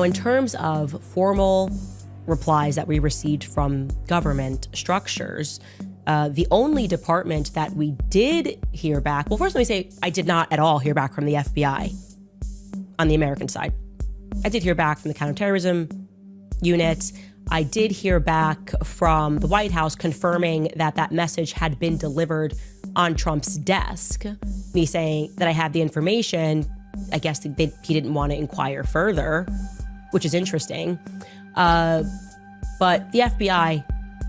in terms of formal replies that we received from government structures, the only department that we did hear back, well, first let me say, I did not at all hear back from the FBI on the American side. I did hear back from the counterterrorism unit. I did hear back from the White House confirming that that message had been delivered on Trump's desk, me saying that I had the information. I guess he didn't want to inquire further, which is interesting. But the FBI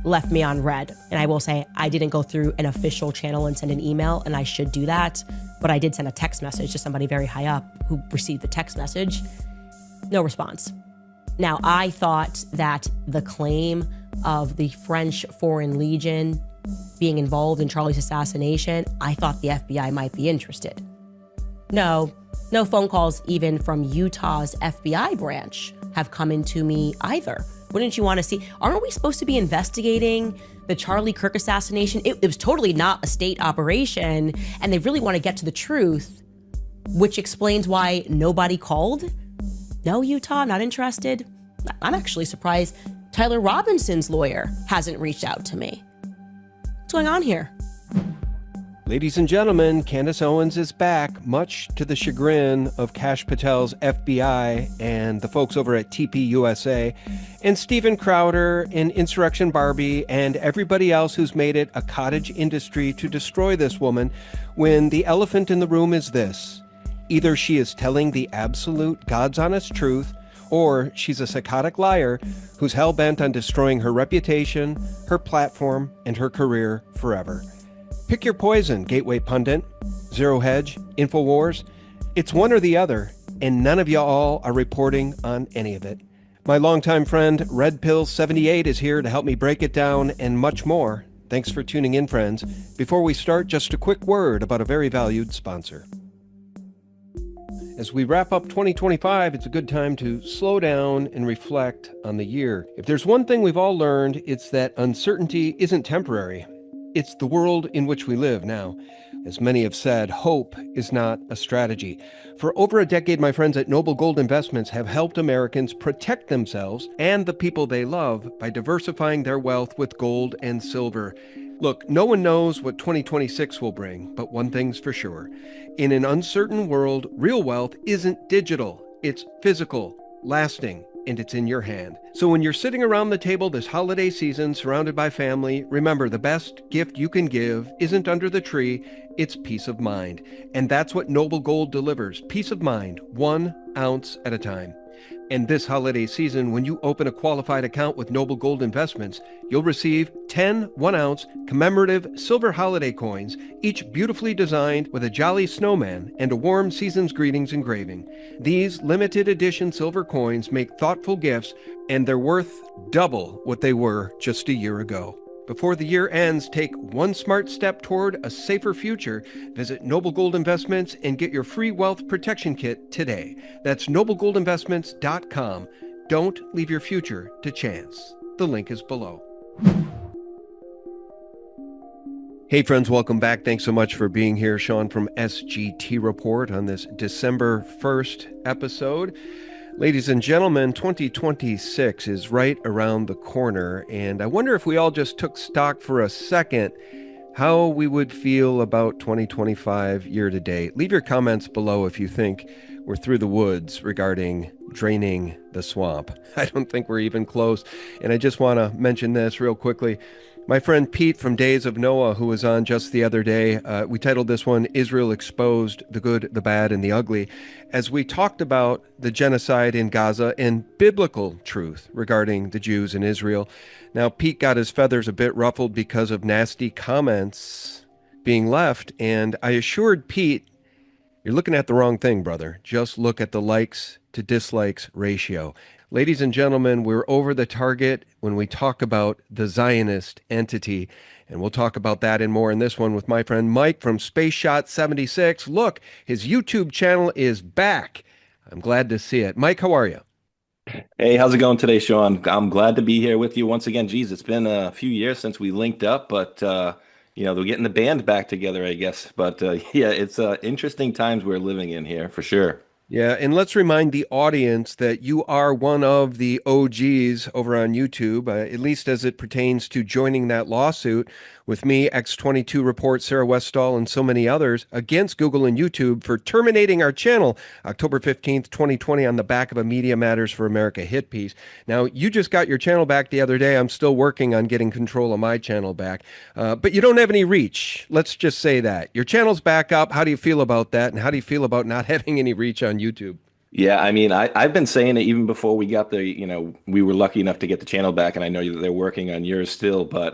left me on red. And I will say I didn't go through an official channel and send an email, and I should do that. But I did send a text message to somebody very high up who received the text message. No response. Now, I thought that the claim of the French Foreign Legion being involved in Charlie's assassination, I thought the FBI might be interested. No phone calls even from Utah's FBI branch have come into me either. Wouldn't you want to see? Aren't we supposed to be investigating the Charlie Kirk assassination? It was totally not a state operation, and they really want to get to the truth, which explains why nobody called. No, Utah, not interested. I'm actually surprised Tyler Robinson's lawyer hasn't reached out to me. What's going on here? Ladies and gentlemen, Candace Owens is back, much to the chagrin of Kash Patel's FBI and the folks over at TPUSA, and Steven Crowder and Insurrection Barbie and everybody else who's made it a cottage industry to destroy this woman, when the elephant in the room is this: either she is telling the absolute God's honest truth, or she's a psychotic liar who's hell-bent on destroying her reputation, her platform, and her career forever. Pick your poison, Gateway Pundit, Zero Hedge, InfoWars. It's one or the other, and none of y'all are reporting on any of it. My longtime friend, REDPILL78, is here to help me break it down and much more. Thanks for tuning in, friends. Before we start, just a quick word about a very valued sponsor. As we wrap up 2025, it's a good time to slow down and reflect on the year. If there's one thing we've all learned, it's that uncertainty isn't temporary. It's the world in which we live now. As many have said, hope is not a strategy. For over a decade, my friends at Noble Gold Investments have helped Americans protect themselves and the people they love by diversifying their wealth with gold and silver. Look, no one knows what 2026 will bring, but one thing's for sure. In an uncertain world, real wealth isn't digital. It's physical, lasting, and it's in your hand. So when you're sitting around the table this holiday season surrounded by family, remember the best gift you can give isn't under the tree, it's peace of mind. And that's what Noble Gold delivers, peace of mind, 1 ounce at a time. And this holiday season, when you open a qualified account with Noble Gold Investments, you'll receive 10 1-ounce commemorative silver holiday coins, each beautifully designed with a jolly snowman and a warm season's greetings engraving. These limited edition silver coins make thoughtful gifts, and they're worth double what they were just a year ago. Before the year ends, take one smart step toward a safer future. Visit Noble Gold Investments and get your free wealth protection kit today. That's noblegoldinvestments.com. Don't leave your future to chance. The link is below. Hey friends, welcome back. Thanks so much for being here. Sean from SGT Report on this December 1st episode. Ladies and gentlemen, 2026 is right around the corner, and I wonder if we all just took stock for a second how we would feel about 2025 year to date. Leave your comments below if you think we're through the woods regarding draining the swamp. I don't think we're even close, and I just want to mention this real quickly. My friend Pete from Days of Noah, who was on just the other day, we titled this one, Israel Exposed, the Good, the Bad, and the Ugly, as we talked about the genocide in Gaza and biblical truth regarding the Jews in Israel. Now, Pete got his feathers a bit ruffled because of nasty comments being left, and I assured Pete, you're looking at the wrong thing, brother. Just look at the likes to dislikes ratio. Ladies and gentlemen, we're over the target when we talk about the Zionist entity, and we'll talk about that and more in this one with my friend Mike from Space Shot 76. Look, his YouTube channel is back. I'm glad to see it. Mike, how are you? Hey, how's it going today, Sean? I'm glad to be here with you once again. Geez, it's been a few years since we linked up, but they're getting the band back together, I guess. But yeah, it's interesting times we're living in here for sure. Yeah, and let's remind the audience that you are one of the OGs over on YouTube, at least as it pertains to joining that lawsuit with me, X22 Report, Sarah Westall, and so many others against Google and YouTube for terminating our channel October 15th, 2020, on the back of a Media Matters for America hit piece. Now, you just got your channel back the other day. I'm still working on getting control of my channel back, but you don't have any reach. Let's just say that. Your channel's back up. How do you feel about that? And how do you feel about not having any reach on YouTube? Yeah, I mean, I've been saying it even before we got we were lucky enough to get the channel back, and I know that they're working on yours still, but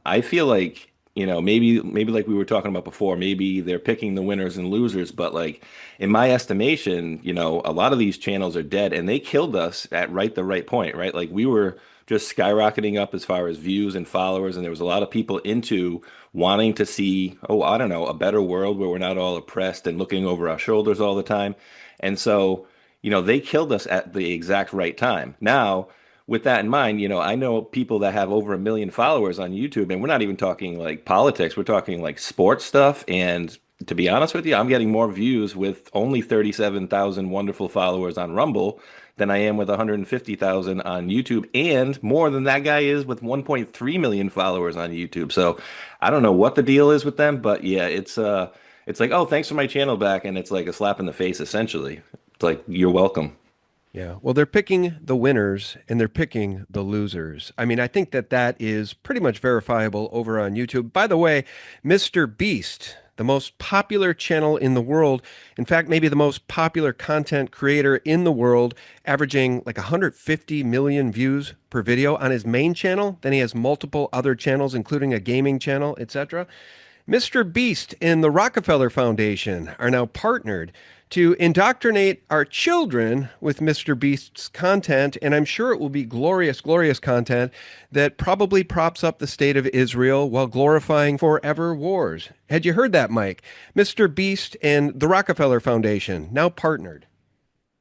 I feel like, maybe like we were talking about before, maybe they're picking the winners and losers, but like in my estimation, a lot of these channels are dead, and they killed us at the right point, right? Like we were just skyrocketing up as far as views and followers, and there was a lot of people into wanting to see, oh, I don't know, a better world where we're not all oppressed and looking over our shoulders all the time. And so they killed us at the exact right time. Now, with that in mind, I know people that have over 1 million followers on YouTube, and we're not even talking like politics, we're talking like sports stuff. And to be honest with you, I'm getting more views with only 37,000 wonderful followers on Rumble than I am with 150,000 on YouTube, and more than that guy is with 1.3 million followers on YouTube. So I don't know what the deal is with them, but yeah, it's like, oh, thanks for my channel back, and it's like a slap in the face essentially. It's like, you're welcome. Yeah, well, they're picking the winners and they're picking the losers. I mean, I think that that is pretty much verifiable over on YouTube. By the way, Mr. Beast, the most popular channel in the world, in fact, maybe the most popular content creator in the world, averaging like 150 million views per video on his main channel. Then he has multiple other channels, including a gaming channel, etc. Mr. Beast and the Rockefeller Foundation are now partnered to indoctrinate our children with Mr. Beast's content, and I'm sure it will be glorious, glorious content that probably props up the state of Israel while glorifying forever wars. Had you heard that, Mike? Mr. Beast and the Rockefeller Foundation now partnered.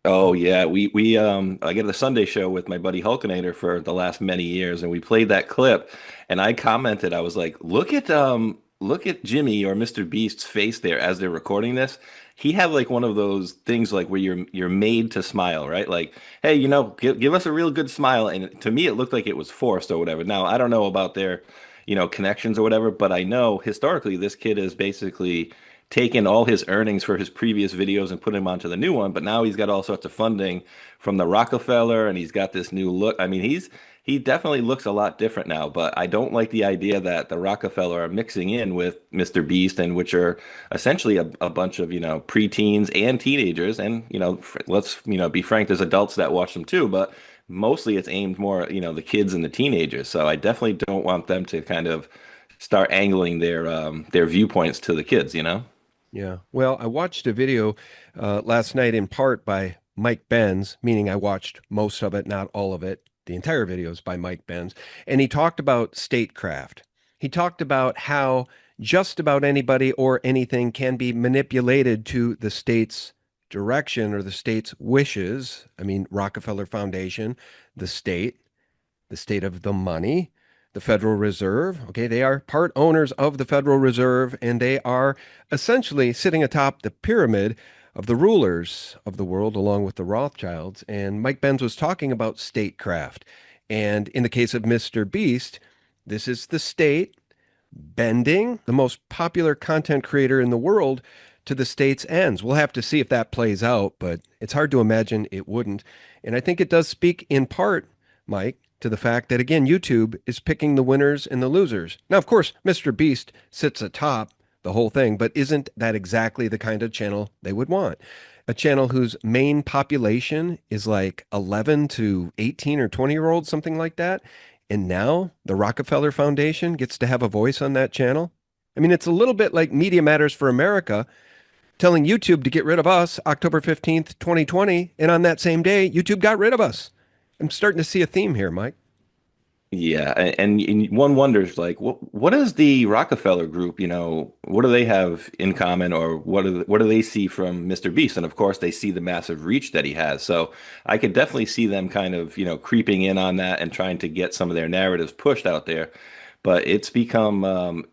Oh yeah, we I get the Sunday show with my buddy Hulkinator for the last many years, and we played that clip, and I commented, I was like, look at Jimmy or Mr. Beast's face there as they're recording this. He had like one of those things like where you're made to smile, right? Like, hey, give us a real good smile, and to me it looked like it was forced or whatever. Now I don't know about their connections or whatever, but I know historically this kid has basically taken all his earnings for his previous videos and put him onto the new one, but now he's got all sorts of funding from the Rockefeller, and he's got this new look. I mean, he definitely looks a lot different now, but I don't like the idea that the Rockefeller are mixing in with Mr. Beast, and which are essentially a bunch of, preteens and teenagers. And, let's, be frank, there's adults that watch them too, but mostly it's aimed more, the kids and the teenagers. So I definitely don't want them to kind of start angling their viewpoints to the kids. Yeah. Well, I watched a video last night in part by Mike Benz, meaning I watched most of it, not all of it. The entire video is by Mike Benz. And he talked about statecraft. He talked about how just about anybody or anything can be manipulated to the state's direction or the state's wishes. I mean, Rockefeller Foundation, the state of the money, the Federal Reserve. Okay, they are part owners of the Federal Reserve, and they are essentially sitting atop the pyramid of the rulers of the world, along with the Rothschilds. And Mike Benz was talking about statecraft. And in the case of Mr. Beast, this is the state bending the most popular content creator in the world to the state's ends. We'll have to see if that plays out, but it's hard to imagine it wouldn't. And I think it does speak in part, Mike, to the fact that, again, YouTube is picking the winners and the losers. Now, of course, Mr. Beast sits atop the whole thing, but isn't that exactly the kind of channel they would want? A channel whose main population is like 11 to 18 or 20-year-olds, something like that. And now the Rockefeller Foundation gets to have a voice on that channel. I mean, it's a little bit like Media Matters for America telling YouTube to get rid of us October 15th, 2020. And on that same day, YouTube got rid of us. I'm starting to see a theme here, Mike. Yeah, and one wonders like what is the Rockefeller group, what do they have in common, or what do they see from Mr. Beast? And of course they see the massive reach that he has. So I could definitely see them kind of, creeping in on that and trying to get some of their narratives pushed out there. But it's become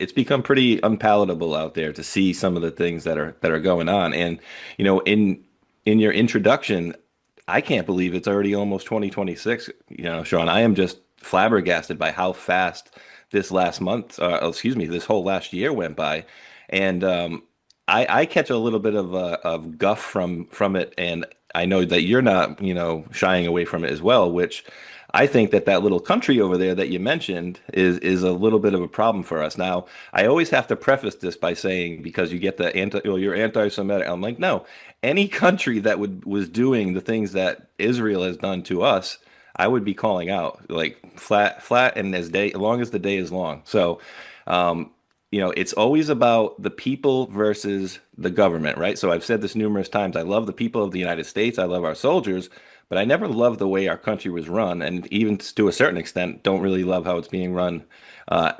pretty unpalatable out there to see some of the things that are going on. And, in in your introduction, I can't believe it's already almost 2026. Sean, I am just flabbergasted by how fast this last month, excuse me, this whole last year went by. And I catch a little bit of guff from it, and I know that you're not, shying away from it as well, which I think that that little country over there that you mentioned is a little bit of a problem for us. Now, I always have to preface this by saying, because you get the you're anti-Semitic. I'm like, no, any country that was doing the things that Israel has done to us, I would be calling out like flat, and as long as the day is long. So, um, it's always about the people versus the government, right? So I've said this numerous times. I love the people of the United States. I love our soldiers, but I never loved the way our country was run, and even to a certain extent, don't really love how it's being run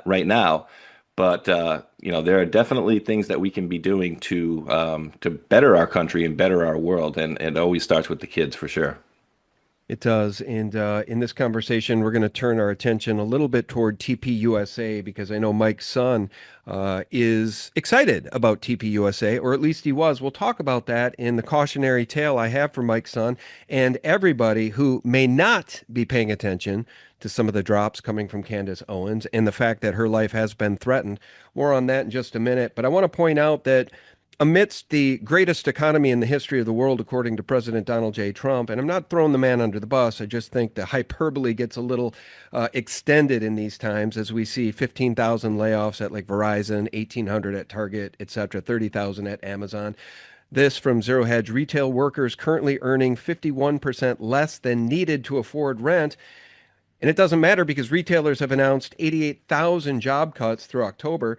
right now. But there are definitely things that we can be doing to better our country and better our world, and it always starts with the kids for sure. It does. And in this conversation, we're going to turn our attention a little bit toward TPUSA because I know Mike's son is excited about TPUSA, or at least he was. We'll talk about that in the cautionary tale I have for Mike's son and everybody who may not be paying attention to some of the drops coming from Candace Owens and the fact that her life has been threatened. More on that in just a minute. But I want to point out that amidst the greatest economy in the history of the world, according to President Donald J. Trump, and I'm not throwing the man under the bus, I just think the hyperbole gets a little extended in these times as we see 15,000 layoffs at like Verizon, 1,800 at Target, et cetera, 30,000 at Amazon. This from Zero Hedge. Retail workers currently earning 51% less than needed to afford rent. And it doesn't matter because retailers have announced 88,000 job cuts through October.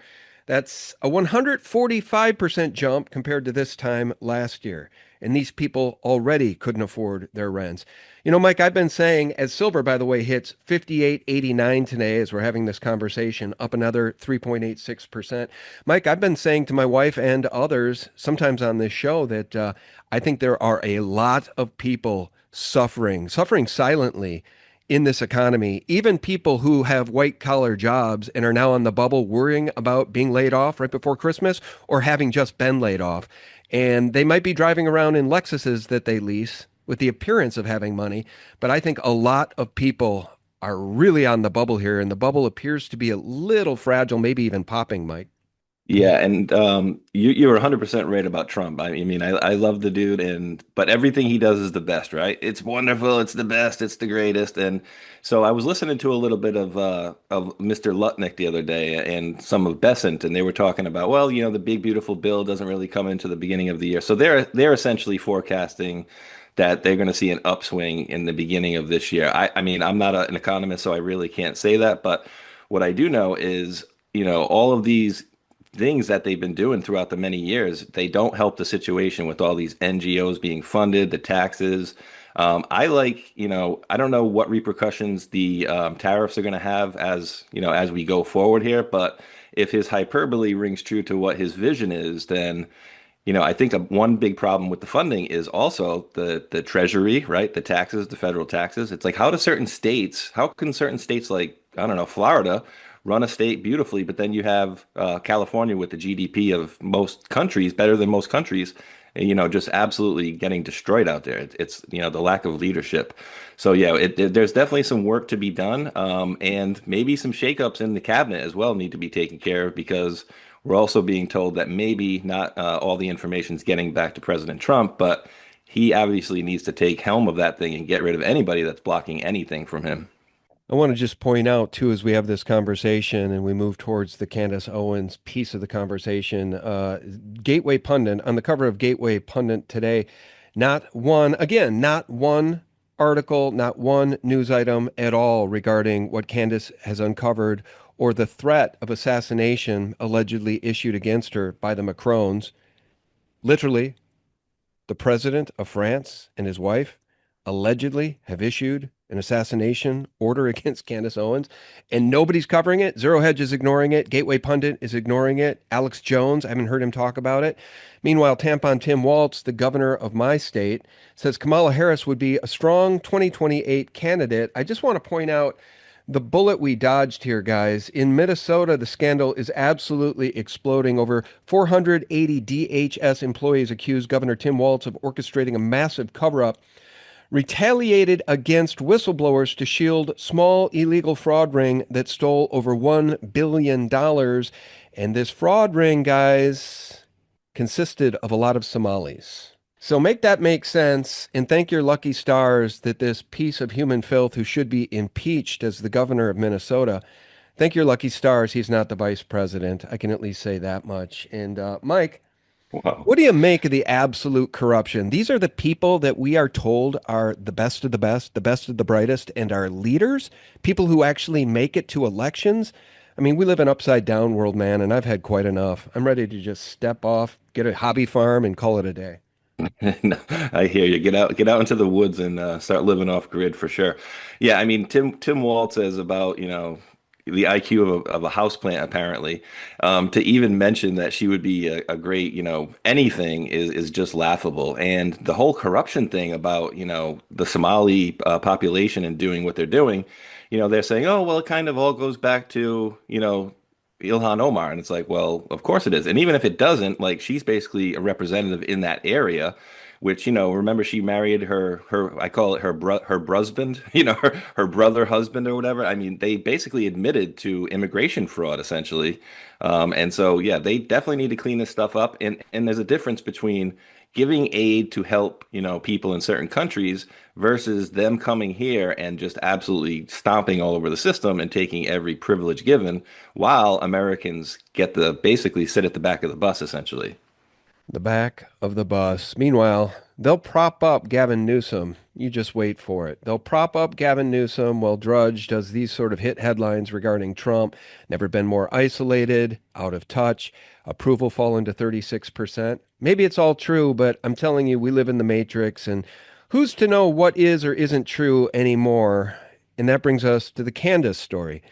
That's a 145% jump compared to this time last year. And these people already couldn't afford their rents. Mike, I've been saying, as silver, by the way, hits 58.89 today as we're having this conversation, up another 3.86%. Mike, I've been saying to my wife and others, sometimes on this show, that I think there are a lot of people suffering silently in this economy, even people who have white collar jobs and are now on the bubble worrying about being laid off right before Christmas or having just been laid off. And they might be driving around in Lexuses that they lease with the appearance of having money. But I think a lot of people are really on the bubble here, and the bubble appears to be a little fragile, maybe even popping, Mike. Yeah, and you're 100% right about Trump. I mean, I love the dude, but everything he does is the best, right? It's wonderful, it's the best, it's the greatest. And so I was listening to a little bit of Mr. Lutnick the other day and some of Besant, and they were talking about, well, the big beautiful bill doesn't really come into the beginning of the year. So they're essentially forecasting that they're going to see an upswing in the beginning of this year. I mean, I'm not an economist, so I really can't say that, but what I do know is, all of these things that they've been doing throughout the many years, they don't help the situation with all these NGOs being funded, the taxes. I don't know what repercussions the tariffs are going to have as we go forward here, but if his hyperbole rings true to what his vision is, then I think one big problem with the funding is also the treasury, right? The taxes, the federal taxes. It's like how can certain states like, I don't know, Florida run a state beautifully, but then you have California with the GDP of most countries, better than most countries, and, just absolutely getting destroyed out there. It's the lack of leadership. So yeah, there's definitely some work to be done, and maybe some shakeups in the cabinet as well need to be taken care of because we're also being told that maybe not all the information is getting back to President Trump, but he obviously needs to take helm of that thing and get rid of anybody that's blocking anything from him. I want to just point out, too, as we have this conversation and we move towards the Candace Owens piece of the conversation, Gateway Pundit, on the cover of Gateway Pundit today, not one article, not one news item at all regarding what Candace has uncovered or the threat of assassination allegedly issued against her by the Macrons. Literally, the president of France and his wife allegedly have issued an assassination order against Candace Owens, and nobody's covering it. Zero Hedge is ignoring it. Gateway Pundit is ignoring it. Alex Jones, I haven't heard him talk about it. Meanwhile, Tampon Tim Walz, the governor of my state, says Kamala Harris would be a strong 2028 candidate. I just want to point out The bullet we dodged here, guys. In Minnesota, the scandal is absolutely exploding. Over 480 DHS employees accused Governor Tim Walz of orchestrating a massive cover up, retaliated against whistleblowers to shield small illegal fraud ring that stole over $1 billion. And this fraud ring, guys, consisted of a lot of Somalis. So make that make sense and thank your lucky stars that this piece of human filth who should be impeached as the governor of Minnesota, thank your lucky stars he's not the vice president. I can at least say that much. And Mike, Wow. what do you make of the absolute corruption? These are the people that we are told are the best of the best of the brightest, and our leaders, people who actually make it to elections. I mean, we live in upside down world, man, and I've had quite enough. I'm ready to just step off, get a hobby farm, and call it a day. No, I hear you. Get out into the woods and start living off grid for sure. Yeah, I mean, Tim Waltz says about, the IQ of a houseplant, apparently. To even mention that she would be a great, anything is just laughable. And the whole corruption thing about, the Somali population and doing what they're doing, they're saying, oh, well, it kind of all goes back to, Ilhan Omar. And it's like, well, of course it is. And even if it doesn't, like she's basically a representative in that area, which, remember she married I call it her brusband, her brother husband or whatever. I mean, they basically admitted to immigration fraud essentially. And so, yeah, they definitely need to clean this stuff up. And there's a difference between giving aid to help, people in certain countries versus them coming here and just absolutely stomping all over the system and taking every privilege given while Americans get to basically sit at the back of the bus, essentially. The back of the bus. Meanwhile, they'll prop up Gavin Newsom. You just wait for it. They'll prop up Gavin Newsom while Drudge does these sort of hit headlines regarding Trump. Never been more isolated, out of touch, approval fallen to 36%. Maybe it's all true, but I'm telling you, we live in the Matrix, and who's to know what is or isn't true anymore? And that brings us to the Candace story.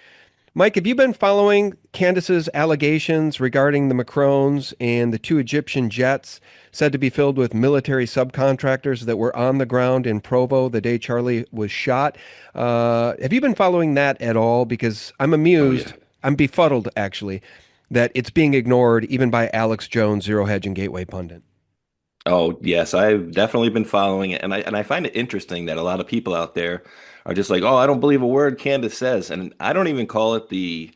Mike, have you been following Candace's allegations regarding the Macrons and the two Egyptian jets said to be filled with military subcontractors that were on the ground in Provo the day Charlie was shot? Have you been following that at all? Because I'm Oh yeah. amused, I'm befuddled actually, that it's being ignored even by Alex Jones, Zero Hedge and Gateway pundit. Oh, yes, I've definitely been following it, and I find it interesting that a lot of people out there are just like, "Oh, I don't believe a word Candace says," and I don't even call it the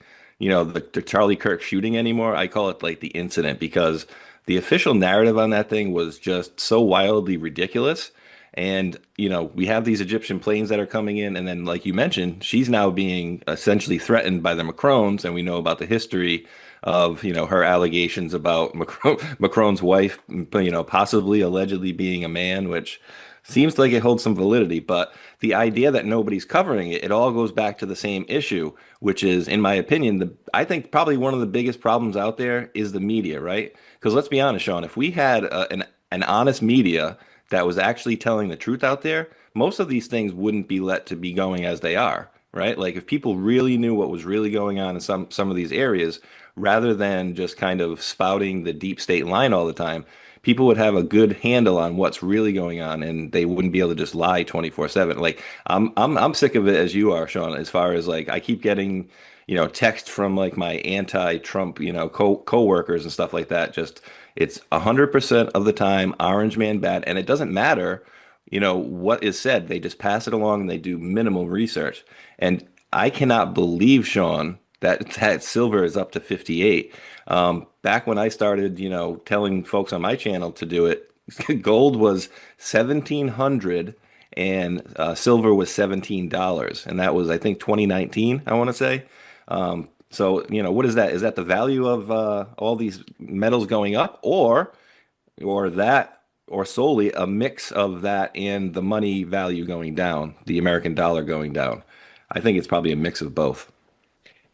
Charlie Kirk shooting anymore. I call it like the incident because the official narrative on that thing was just so wildly ridiculous. And we have these Egyptian planes that are coming in, and then, like you mentioned, she's now being essentially threatened by the Macrons, and we know about the history of her allegations about Macron's wife, possibly allegedly being a man, which seems like it holds some validity. But the idea that nobody's covering it, it all goes back to the same issue, which is, in my opinion, I think probably one of the biggest problems out there is the media, right? Because let's be honest, Sean, if we had an honest media that was actually telling the truth out there, most of these things wouldn't be let to be going as they are, right? Like if people really knew what was really going on in some of these areas, rather than just kind of spouting the deep state line all the time, people would have a good handle on what's really going on, and they wouldn't be able to just lie 24/7. Like I'm sick of it as you are, Sean, as far as like I keep getting text from like my anti-Trump, co-workers and stuff like that. Just it's 100% of the time orange man bad, and it doesn't matter, what is said. They just pass it along and they do minimal research. And I cannot believe, Sean, that silver is up to 58. Back when I started, telling folks on my channel to do it, gold was 1,700 and silver was $17, and that was I think 2019, I want to say. So, what is that? Is that the value of all these metals going up, or solely a mix of that and the money value going down, the American dollar going down? I think it's probably a mix of both.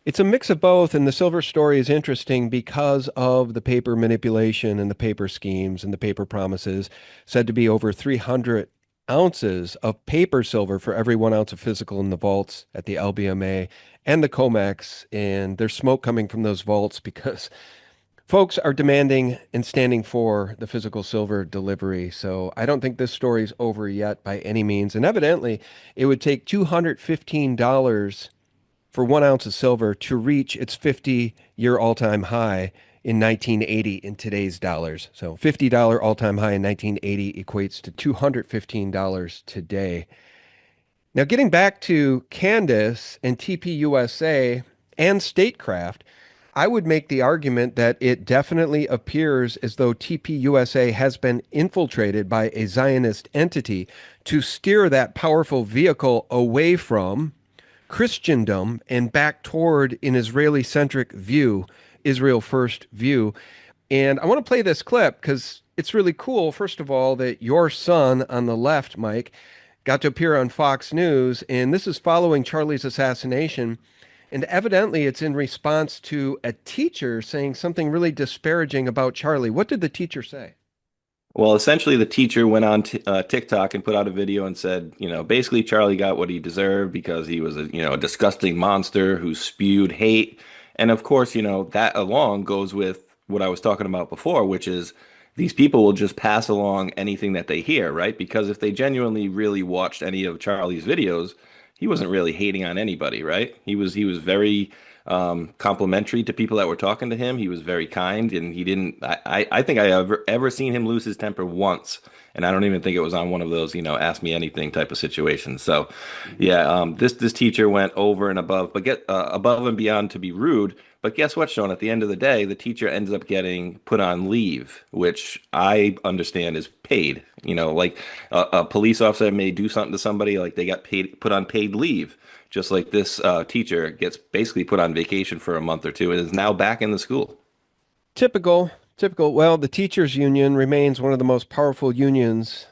It's a mix of both, and the silver story is interesting because of the paper manipulation and the paper schemes and the paper promises, said to be over 300 ounces of paper silver for every 1 ounce of physical in the vaults at the LBMA and the COMEX, and there's smoke coming from those vaults because folks are demanding and standing for the physical silver delivery. So I don't think this story is over yet by any means, and evidently it would take $215 for 1 ounce of silver to reach its 50-year all-time high in 1980 in today's dollars. So $50 all-time high in 1980 equates to $215 today. Now, getting back to Candace and TPUSA and statecraft, I would make the argument that it definitely appears as though TPUSA has been infiltrated by a Zionist entity to steer that powerful vehicle away from Christendom and back toward an Israeli-centric view, Israel first view. And I want to play this clip because it's really cool, first of all, that your son on the left, Mike, got to appear on Fox News, and this is following Charlie's assassination. And evidently it's in response to a teacher saying something really disparaging about Charlie. What did the teacher say? Well, essentially, the teacher went on TikTok and put out a video and said, basically Charlie got what he deserved because he was a disgusting monster who spewed hate. And of course, that along goes with what I was talking about before, which is these people will just pass along anything that they hear, right? Because if they genuinely really watched any of Charlie's videos, he wasn't really hating on anybody, right? He was very complimentary to people that were talking to him. He was very kind, and he didn't. I think I ever seen him lose his temper once, and I don't even think it was on one of those ask me anything type of situations. So, yeah, this teacher went over and above, but get above and beyond to be rude. But guess what, Sean? At the end of the day, the teacher ends up getting put on leave, which I understand is paid. Like a police officer may do something to somebody, like they got put on paid leave, just like this teacher gets basically put on vacation for a month or two and is now back in the school. Typical. Well, the teachers union remains one of the most powerful unions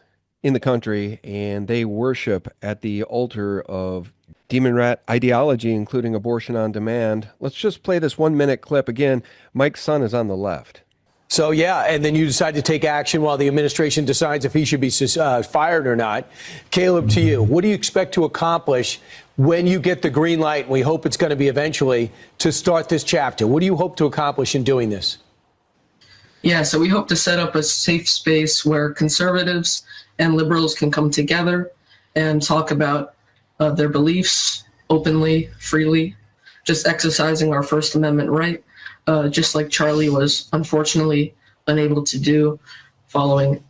in the country, and they worship at the altar of demon rat ideology, including abortion on demand. Let's just play this 1-minute clip again. Mike's son is on the left. So, yeah, and then you decide to take action while the administration decides if he should be fired or not. Caleb, to you, what do you expect to accomplish when you get the green light, and we hope it's going to be eventually, to start this chapter? What do you hope to accomplish in doing this? Yeah, so we hope to set up a safe space where conservatives and liberals can come together and talk about their beliefs openly, freely, just exercising our First Amendment right, just like Charlie was unfortunately unable to do following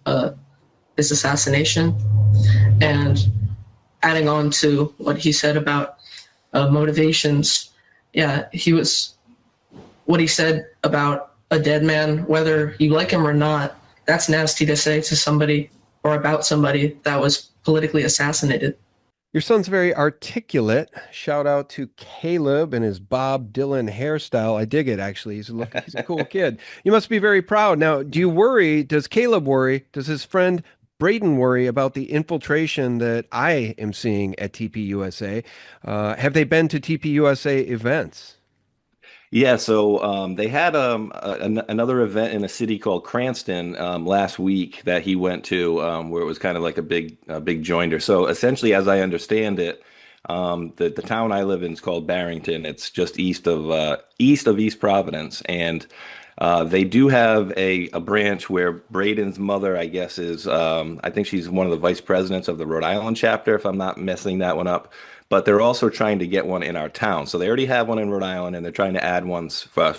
his assassination. And adding on to what he said about motivations, yeah, what he said about a dead man, whether you like him or not, that's nasty to say to somebody or about somebody that was politically assassinated. Your son's very articulate. Shout out to Caleb and his Bob Dylan hairstyle. I dig it, actually. He's a cool kid. You must be very proud. Now, does Caleb worry, does his friend Braden worry about the infiltration that I am seeing at TPUSA? Have they been to TPUSA events? Yeah, so they had another event in a city called Cranston last week that he went to, where it was kind of like a big joinder. So essentially, as I understand it, the town I live in is called Barrington. It's just east of East Providence, and they do have a branch where Braden's mother, I guess, is I think she's one of the vice presidents of the Rhode Island chapter, if I'm not messing that one up. But they're also trying to get one in our town. So they already have one in Rhode Island, and they're trying to add ones for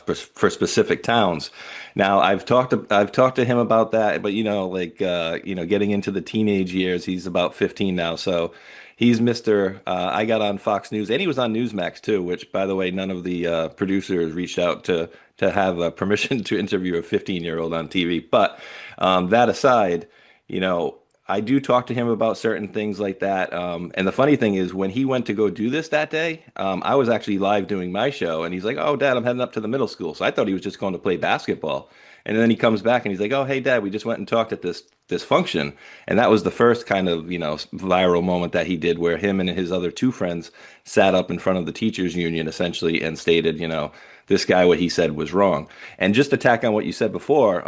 specific towns. Now, I've talked to him about that, but getting into the teenage years, he's about 15 now. So he's Mr. I got on Fox News, and he was on Newsmax too, which, by the way, none of the producers reached out to have permission to interview a 15-year-old on TV. But that aside, I do talk to him about certain things like that. And the funny thing is, when he went to go do this that day, I was actually live doing my show, and he's like, "Oh, Dad, I'm heading up to the middle school." So I thought he was just going to play basketball. And then he comes back and he's like, "Oh, hey, Dad, we just went and talked at this function." And that was the first kind of, viral moment that he did, where him and his other two friends sat up in front of the teachers union essentially and stated, this guy, what he said was wrong. And just to tack on what you said before,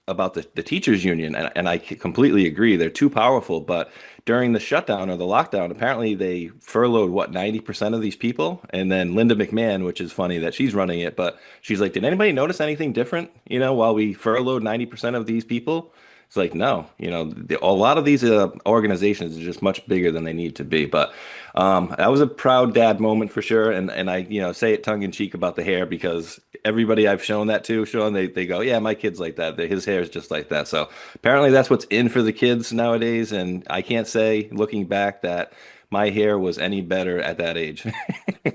about the teachers union, and I completely agree, they're too powerful. But during the shutdown or the lockdown, apparently they furloughed 90% of these people. And then Linda McMahon, which is funny that she's running it, but she's like, "Did anybody notice anything different, while we furloughed 90% of these people?" It's like, no, a lot of these organizations are just much bigger than they need to be. But that was a proud dad moment for sure. And I, say it tongue in cheek about the hair because everybody I've shown that to, Sean, they go, yeah, my kid's like that. His hair is just like that. So apparently that's what's in for the kids nowadays. And I can't say, looking back, that my hair was any better at that age.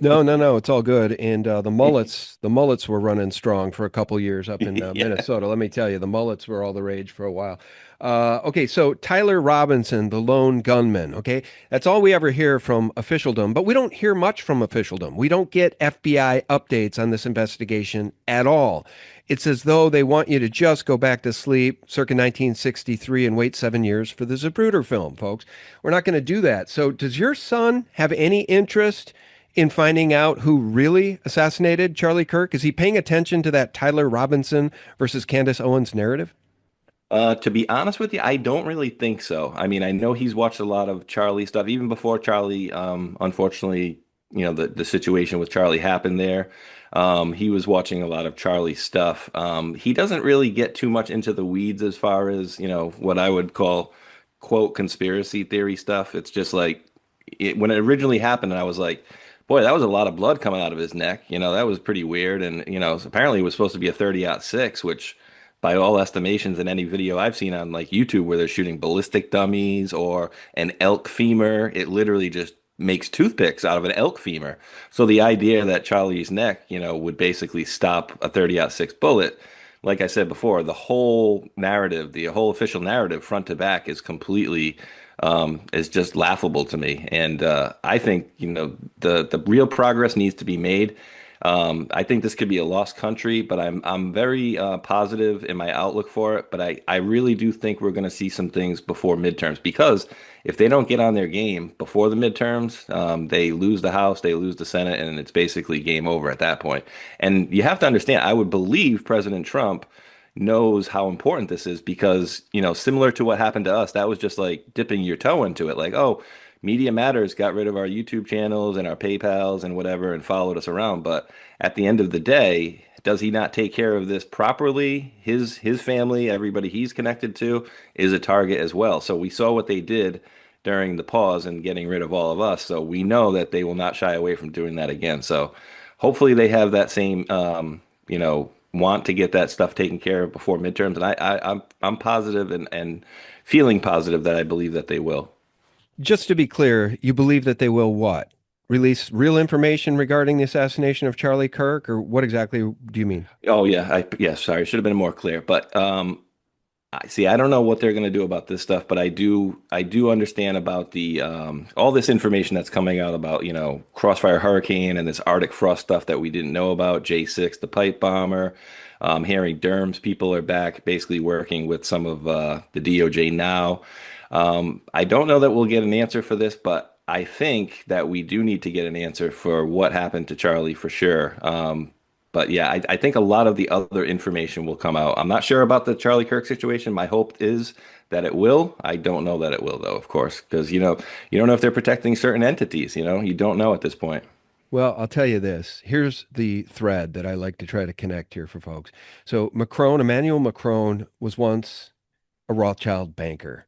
No, no, no, it's all good. And the mullets were running strong for a couple years up in Yeah. Minnesota. Let me tell you, the mullets were all the rage for a while. Okay, so Tyler Robinson, the lone gunman. Okay, that's all we ever hear from officialdom, but we don't hear much from officialdom. We don't get FBI updates on this investigation at all. It's as though they want you to just go back to sleep circa 1963 and wait 7 years for the Zapruder film, folks. We're not going to do that. So, does your son have any interest in finding out who really assassinated Charlie Kirk? Is he paying attention to that Tyler Robinson versus Candace Owens narrative? To be honest with you, I don't really think so. I mean, I know he's watched a lot of Charlie stuff, even before Charlie, unfortunately, the situation with Charlie happened there. He was watching a lot of Charlie stuff. He doesn't really get too much into the weeds as far as, what I would call, quote, conspiracy theory stuff. It's just like, when it originally happened, and I was like, boy, that was a lot of blood coming out of his neck. That was pretty weird. And, apparently it was supposed to be a 30-06, which by all estimations in any video I've seen on like YouTube where they're shooting ballistic dummies or an elk femur, it literally just makes toothpicks out of an elk femur. So the idea that Charlie's neck, would basically stop a 30-06 bullet, like I said before, the whole narrative, the whole official narrative front to back is completely is just laughable to me. And I think, the real progress needs to be made. I think this could be a lost country, but I'm very positive in my outlook for it. But I really do think we're going to see some things before midterms because if they don't get on their game before the midterms, they lose the House, they lose the Senate, and it's basically game over at that point. And you have to understand, I would believe President Trump knows how important this is because, similar to what happened to us, that was just like dipping your toe into it. Like, oh, Media Matters got rid of our YouTube channels and our PayPals and whatever and followed us around. But at the end of the day, does he not take care of this properly? His family, everybody he's connected to, is a target as well. So we saw what they did during the pause and getting rid of all of us. So we know that they will not shy away from doing that again. So hopefully they have that same, want to get that stuff taken care of before midterms. And I'm positive and feeling positive that I believe that they will. Just to be clear, you believe that they will what? Release real information regarding the assassination of Charlie Kirk, or what exactly do you mean? Oh yeah, sorry, I should have been more clear. But I see. I don't know what they're going to do about this stuff, but I do understand about the all this information that's coming out about Crossfire Hurricane and this Arctic frost stuff that we didn't know about. J6, the pipe bomber. Harry Derm's people are back, basically working with some of the DOJ now. I don't know that we'll get an answer for this, but I think that we do need to get an answer for what happened to Charlie for sure. But yeah, I think a lot of the other information will come out. I'm not sure about the Charlie Kirk situation. My hope is that it will. I don't know that it will, though, of course, because you don't know if they're protecting certain entities. You don't know at this point. Well, I'll tell you this. Here's the thread that I like to try to connect here for folks. So Emmanuel Macron was once a Rothschild banker.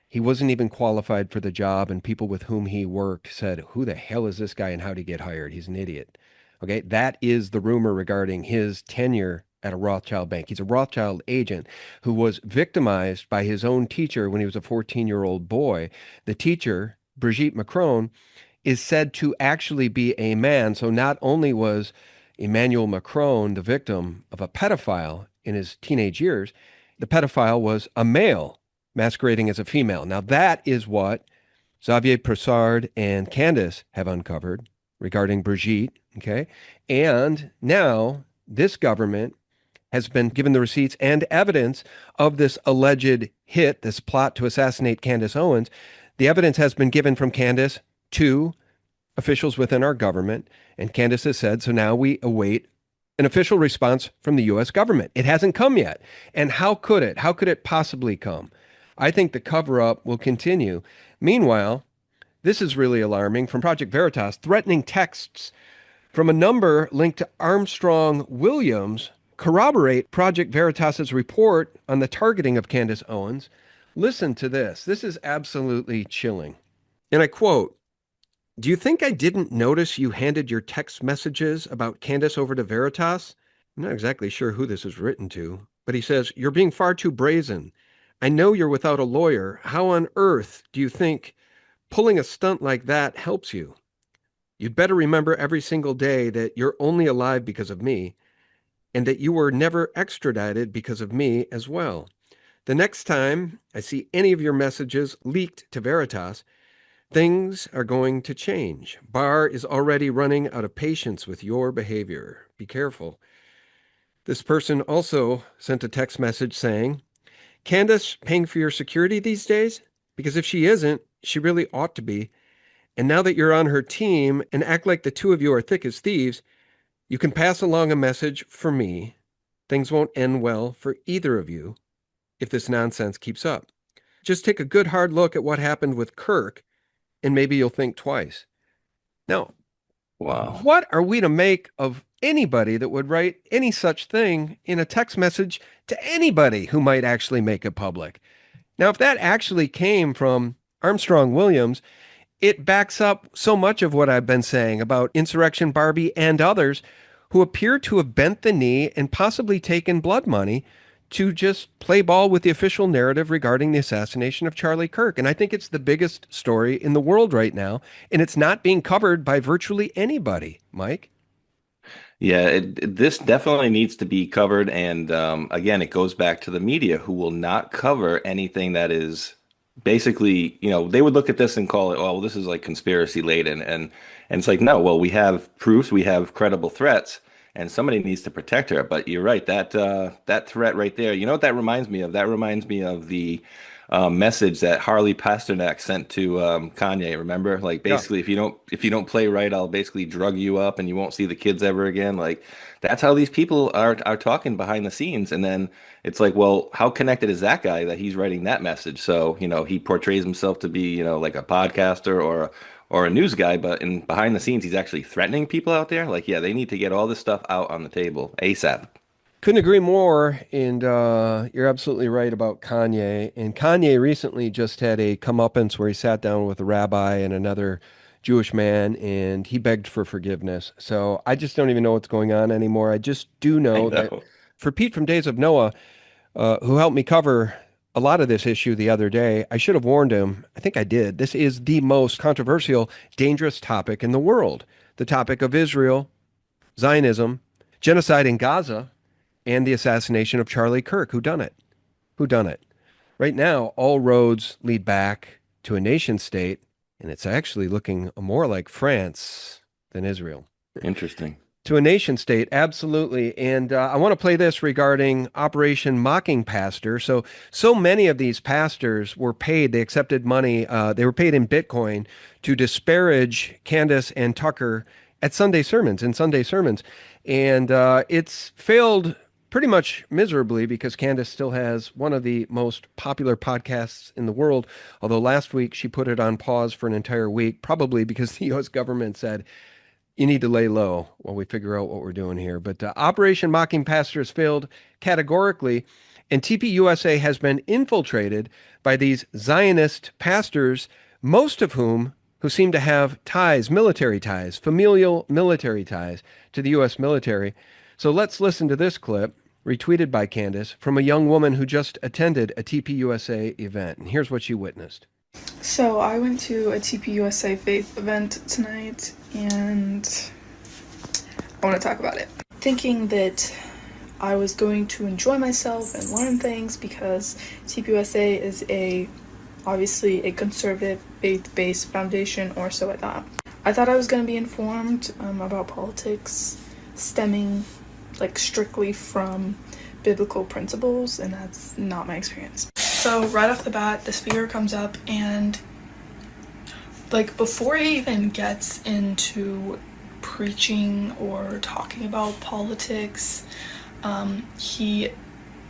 He wasn't even qualified for the job, and people with whom he worked said, who the hell is this guy and how did he get hired? He's an idiot. Okay, that is the rumor regarding his tenure at a Rothschild bank. He's a Rothschild agent who was victimized by his own teacher when he was a 14-year-old boy. The teacher, Brigitte Macron, is said to actually be a man. So not only was Emmanuel Macron the victim of a pedophile in his teenage years, the pedophile was a male masquerading as a female. Now that is what Xavier Pressard and Candace have uncovered regarding Brigitte, okay? And now this government has been given the receipts and evidence of this alleged hit, this plot to assassinate Candace Owens. The evidence has been given from Candace to officials within our government, and Candace has said, so now we await an official response from the U.S. government. It hasn't come yet. And how could it? How could it possibly come? I think the cover-up will continue. Meanwhile, this is really alarming from Project Veritas, threatening texts from a number linked to Armstrong Williams, corroborate Project Veritas's report on the targeting of Candace Owens. Listen to this. This is absolutely chilling. And I quote, "Do you think I didn't notice you handed your text messages about Candace over to Veritas?" I'm not exactly sure who this is written to, but he says, "You're being far too brazen. I know you're without a lawyer. How on earth do you think pulling a stunt like that helps you? You'd better remember every single day that you're only alive because of me, and that you were never extradited because of me as well. The next time I see any of your messages leaked to Veritas, things are going to change. Barr is already running out of patience with your behavior. Be careful." This person also sent a text message saying, "Candace paying for your security these days? Because if she isn't, she really ought to be. And now that you're on her team and act like the two of you are thick as thieves, you can pass along a message for me. Things won't end well for either of you if this nonsense keeps up. Just take a good hard look at what happened with Kirk, and maybe you'll think twice." Now, Wow. what are we to make of anybody that would write any such thing in a text message to anybody who might actually make it public? Now, if that actually came from Armstrong Williams, it backs up so much of what I've been saying about Insurrection Barbie and others who appear to have bent the knee and possibly taken blood money to just play ball with the official narrative regarding the assassination of Charlie Kirk. And I think it's the biggest story in the world right now, and it's not being covered by virtually anybody, Mike. Yeah, this definitely needs to be covered. And again, it goes back to the media who will not cover anything that is basically, they would look at this and call it, oh, well, this is like conspiracy laden. And it's like, no, well, we have proofs, we have credible threats, and somebody needs to protect her. But you're right, that threat right there, you know what that reminds me of? That reminds me of the message that Harley Pasternak sent to Kanye. Remember, like basically, if you don't play right, I'll basically drug you up, and you won't see the kids ever again. Like that's how these people are talking behind the scenes. And then it's like, well, how connected is that guy that he's writing that message? So he portrays himself to be like a podcaster or a news guy, but behind the scenes, he's actually threatening people out there. Like, yeah, they need to get all this stuff out on the table ASAP. Couldn't agree more, and you're absolutely right about Kanye. And Kanye recently just had a comeuppance where he sat down with a rabbi and another Jewish man, and he begged for forgiveness. So I just don't even know what's going on anymore. I just do know that for Pete from Days of Noah, who helped me cover a lot of this issue the other day, I should have warned him. I think I did. This is the most controversial, dangerous topic in the world. The topic of Israel, Zionism, genocide in Gaza, and the assassination of Charlie Kirk. Who done it? Who done it? Right now, all roads lead back to a nation state, and it's actually looking more like France than Israel. Interesting. To a nation state, absolutely. And I want to play this regarding Operation Mocking Pastor. So many of these pastors were paid. They accepted money. They were paid in Bitcoin to disparage Candace and Tucker at Sunday sermons, And it's failed pretty much miserably because Candace still has one of the most popular podcasts in the world, although last week she put it on pause for an entire week, probably because the U.S. government said, you need to lay low while we figure out what we're doing here. But Operation Mocking Pastor has failed categorically, and TPUSA has been infiltrated by these Zionist pastors, most of whom who seem to have ties, military ties, familial military ties to the U.S. military. So let's listen to this clip, retweeted by Candace, from a young woman who just attended a TPUSA event. And here's what she witnessed. So I went to a TPUSA faith event tonight, and I want to talk about it. Thinking that I was going to enjoy myself and learn things because TPUSA is obviously a conservative faith-based foundation, or so I thought. I thought I was going to be informed about politics stemming strictly from biblical principles, and that's not my experience. So right off the bat, the speaker comes up and before he even gets into preaching or talking about politics, he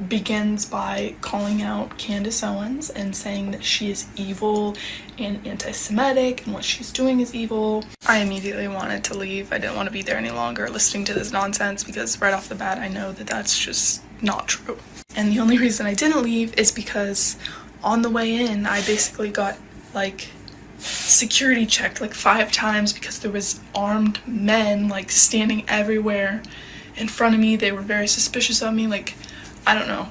begins by calling out Candace Owens and saying that she is evil and anti-Semitic and what she's doing is evil. I immediately wanted to leave. I didn't want to be there any longer listening to this nonsense because right off the bat I know that that's just not true. And the only reason I didn't leave is because on the way in I basically got like security checked like 5 times because there was armed men like standing everywhere in front of me. They were very suspicious of me. Like, I don't know.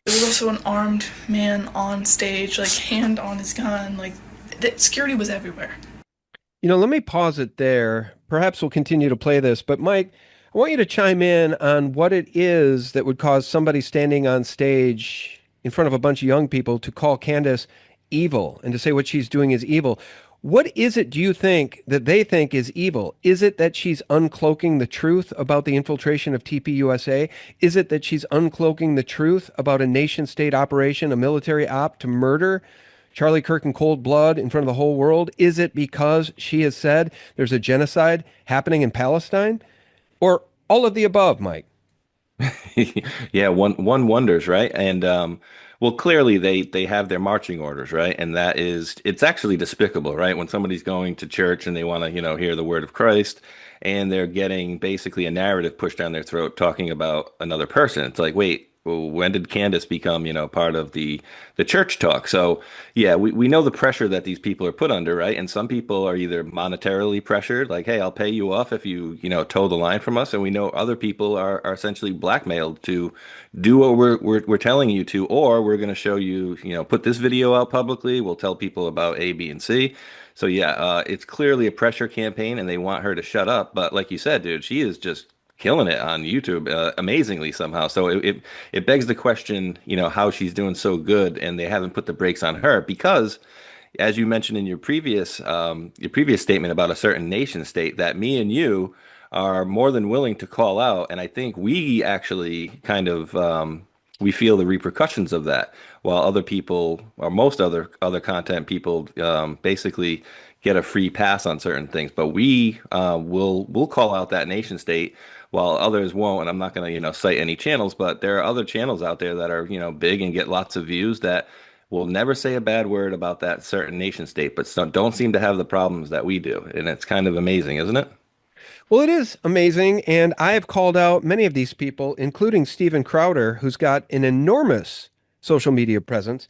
There was also an armed man on stage, like hand on his gun. Like, the security was everywhere. You know, let me pause it there. Perhaps we'll continue to play this, but Mike, I want you to chime in on what it is that would cause somebody standing on stage in front of a bunch of young people to call Candace evil and to say what she's doing is evil. What is it, do you think, that they think is evil? Is it that she's uncloaking the truth about the infiltration of TPUSA? Is it that she's uncloaking the truth about a nation-state operation, a military op to murder Charlie Kirk in cold blood in front of the whole world? Is it because she has said there's a genocide happening in Palestine? Or all of the above, Mike? Yeah, one wonders, right? And well, clearly they have their marching orders, right? And that is, it's actually despicable, right? When somebody's going to church and they want to, hear the word of Christ, and they're getting basically a narrative pushed down their throat talking about another person. It's like, wait, well, when did Candace become, part of the church talk? So yeah, we know the pressure that these people are put under, right? And some people are either monetarily pressured, like, hey, I'll pay you off if you, toe the line from us. And we know other people are essentially blackmailed to do what we're telling you to, or we're going to show you, put this video out publicly. We'll tell people about A, B, and C. So yeah, it's clearly a pressure campaign, and they want her to shut up. But like you said, dude, she is just killing it on YouTube, amazingly somehow. So it begs the question, how she's doing so good, and they haven't put the brakes on her because, as you mentioned in your previous statement about a certain nation state, that me and you are more than willing to call out, and I think we actually kind of we feel the repercussions of that, while other people, or most other content people, basically get a free pass on certain things. But we will call out that nation state, while others won't. And I'm not going to cite any channels, but there are other channels out there that are big and get lots of views that will never say a bad word about that certain nation state, but don't seem to have the problems that we do. And it's kind of amazing, isn't it? Well, it is amazing, and I have called out many of these people, including Steven Crowder, who's got an enormous social media presence,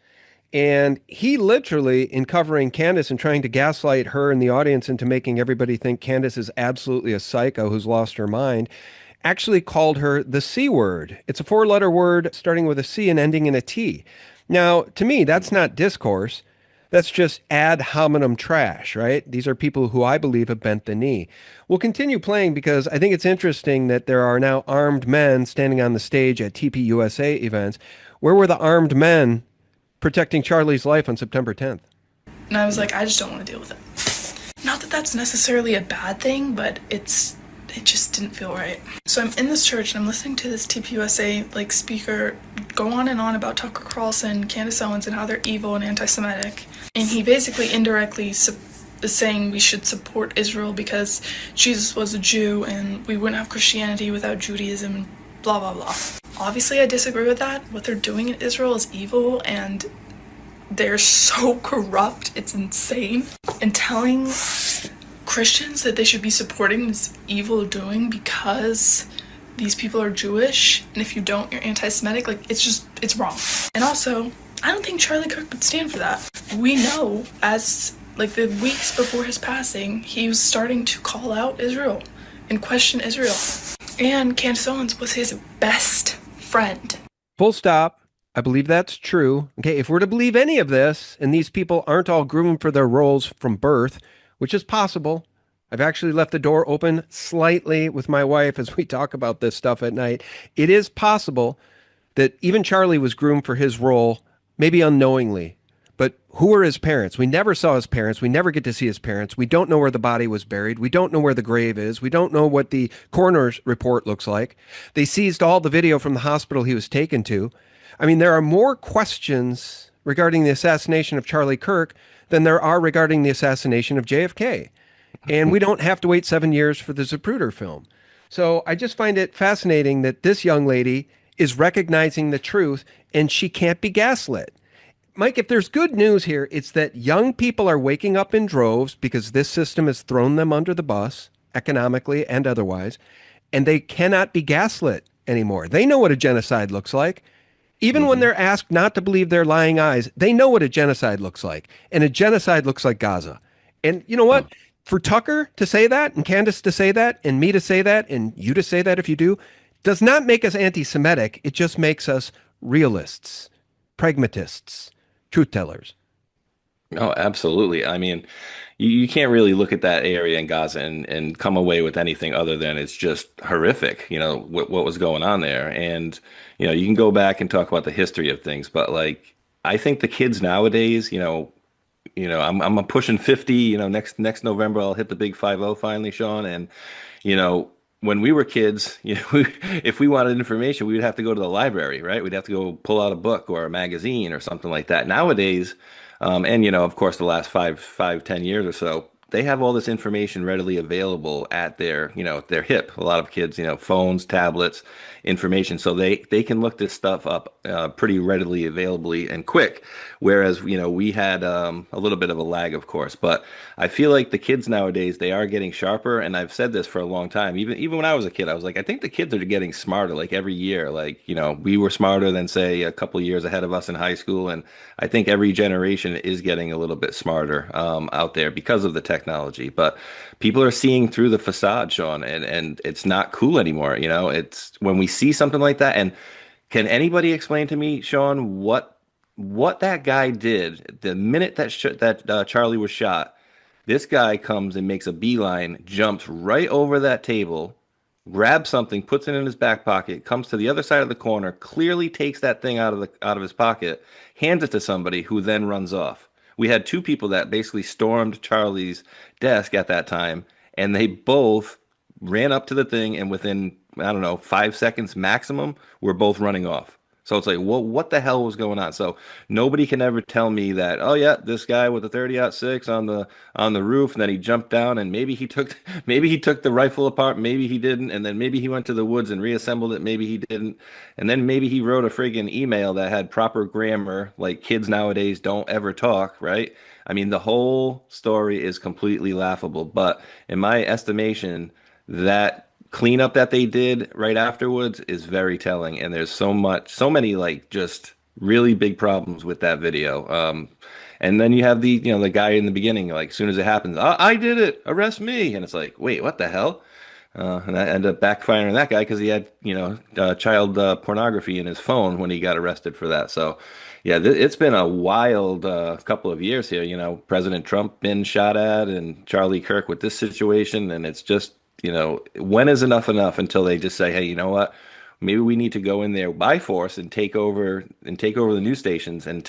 and he literally, in covering Candace and trying to gaslight her and the audience into making everybody think Candace is absolutely a psycho who's lost her mind, actually called her the C word. It's a 4-letter word starting with a C and ending in a T. Now, to me, that's not discourse. That's just ad hominem trash, right? These are people who I believe have bent the knee. We'll continue playing because I think it's interesting that there are now armed men standing on the stage at TPUSA events. Where were the armed men protecting Charlie's life on September 10th? And I was like, I just don't want to deal with it. Not that that's necessarily a bad thing, but it just didn't feel right. So I'm in this church and I'm listening to this TPUSA speaker go on and on about Tucker Carlson, Candace Owens, and how they're evil and anti-Semitic. And he basically indirectly is saying we should support Israel because Jesus was a Jew and we wouldn't have Christianity without Judaism and blah, blah, blah. Obviously, I disagree with that. What they're doing in Israel is evil and they're so corrupt. It's insane. And telling Christians that they should be supporting this evil doing because these people are Jewish, and if you don't, you're anti-Semitic, it's wrong. And also, I don't think Charlie Kirk would stand for that. We know, as the weeks before his passing, he was starting to call out Israel and question Israel. And Candace Owens was his best friend. Full stop. I believe that's true. Okay, if we're to believe any of this, and these people aren't all groomed for their roles from birth, which is possible. I've actually left the door open slightly with my wife as we talk about this stuff at night. It is possible that even Charlie was groomed for his role, maybe unknowingly. But who are his parents? We never saw his parents. We never get to see his parents. We don't know where the body was buried. We don't know where the grave is. We don't know what the coroner's report looks like. They seized all the video from the hospital he was taken to. I mean, there are more questions regarding the assassination of Charlie Kirk than there are regarding the assassination of JFK. And we don't have to wait 7 years for the Zapruder film. So I just find it fascinating that this young lady is recognizing the truth, and she can't be gaslit. Mike, if there's good news here, it's that young people are waking up in droves because this system has thrown them under the bus, economically and otherwise, and they cannot be gaslit anymore. They know what a genocide looks like. Even when they're asked not to believe their lying eyes, they know what a genocide looks like. And a genocide looks like Gaza. And you know what? For Tucker to say that, and Candace to say that, and me to say that, and you to say that if you do, does not make us anti-Semitic. It just makes us realists, pragmatists, truth tellers. Oh, absolutely. I mean, you can't really look at that area in Gaza and come away with anything other than it's just horrific, what was going on there. And, you can go back and talk about the history of things, but like, I think the kids nowadays, I'm pushing 50, next November, I'll hit the big 50 finally, Sean. And, when we were kids, if we wanted information, we would have to go to the library, right? We'd have to go pull out a book or a magazine or something like that. Nowadays, and of course, the last 10 years or so, they have all this information readily available at their hip. A lot of kids, phones, tablets, information, so they can look this stuff up pretty readily availably and quick. Whereas, we had a little bit of a lag, of course. But I feel like the kids nowadays, they are getting sharper. And I've said this for a long time. Even when I was a kid, I was like, I think the kids are getting smarter. Like every year, like we were smarter than say a couple of years ahead of us in high school, and I think every generation is getting a little bit smarter out there because of the technology. But people are seeing through the facade, Sean, and it's not cool anymore. It's when we see something like that. And can anybody explain to me, Sean, what that guy did the minute that Charlie was shot? This guy comes and makes a beeline, jumps right over that table, grabs something, puts it in his back pocket, comes to the other side of the corner, clearly takes that thing out of his pocket, hands it to somebody who then runs off. We had two people that basically stormed Charlie's desk at that time, and they both ran up to the thing, and within, I don't know, 5 seconds maximum, were both running off. So it's like, well, what the hell was going on? So nobody can ever tell me that, oh yeah, this guy with the 30-06 on the roof, and then he jumped down, and maybe he took the rifle apart, maybe he didn't, and then maybe he went to the woods and reassembled it, maybe he didn't, and then maybe he wrote a friggin' email that had proper grammar, like kids nowadays don't ever talk, right? I mean, the whole story is completely laughable, but in my estimation, that cleanup that they did right afterwards is very telling, and there's so many like just really big problems with that video. And then you have the guy in the beginning, like as soon as it happens, I did it, arrest me, and it's like, wait, what the hell? And that ended up backfiring on that guy because he had child pornography in his phone when he got arrested for that. So yeah, it's been a wild couple of years here. President Trump been shot at, and Charlie Kirk with this situation, and it's just, when is enough until they just say, hey, you know what? Maybe we need to go in there by force and take over the news stations and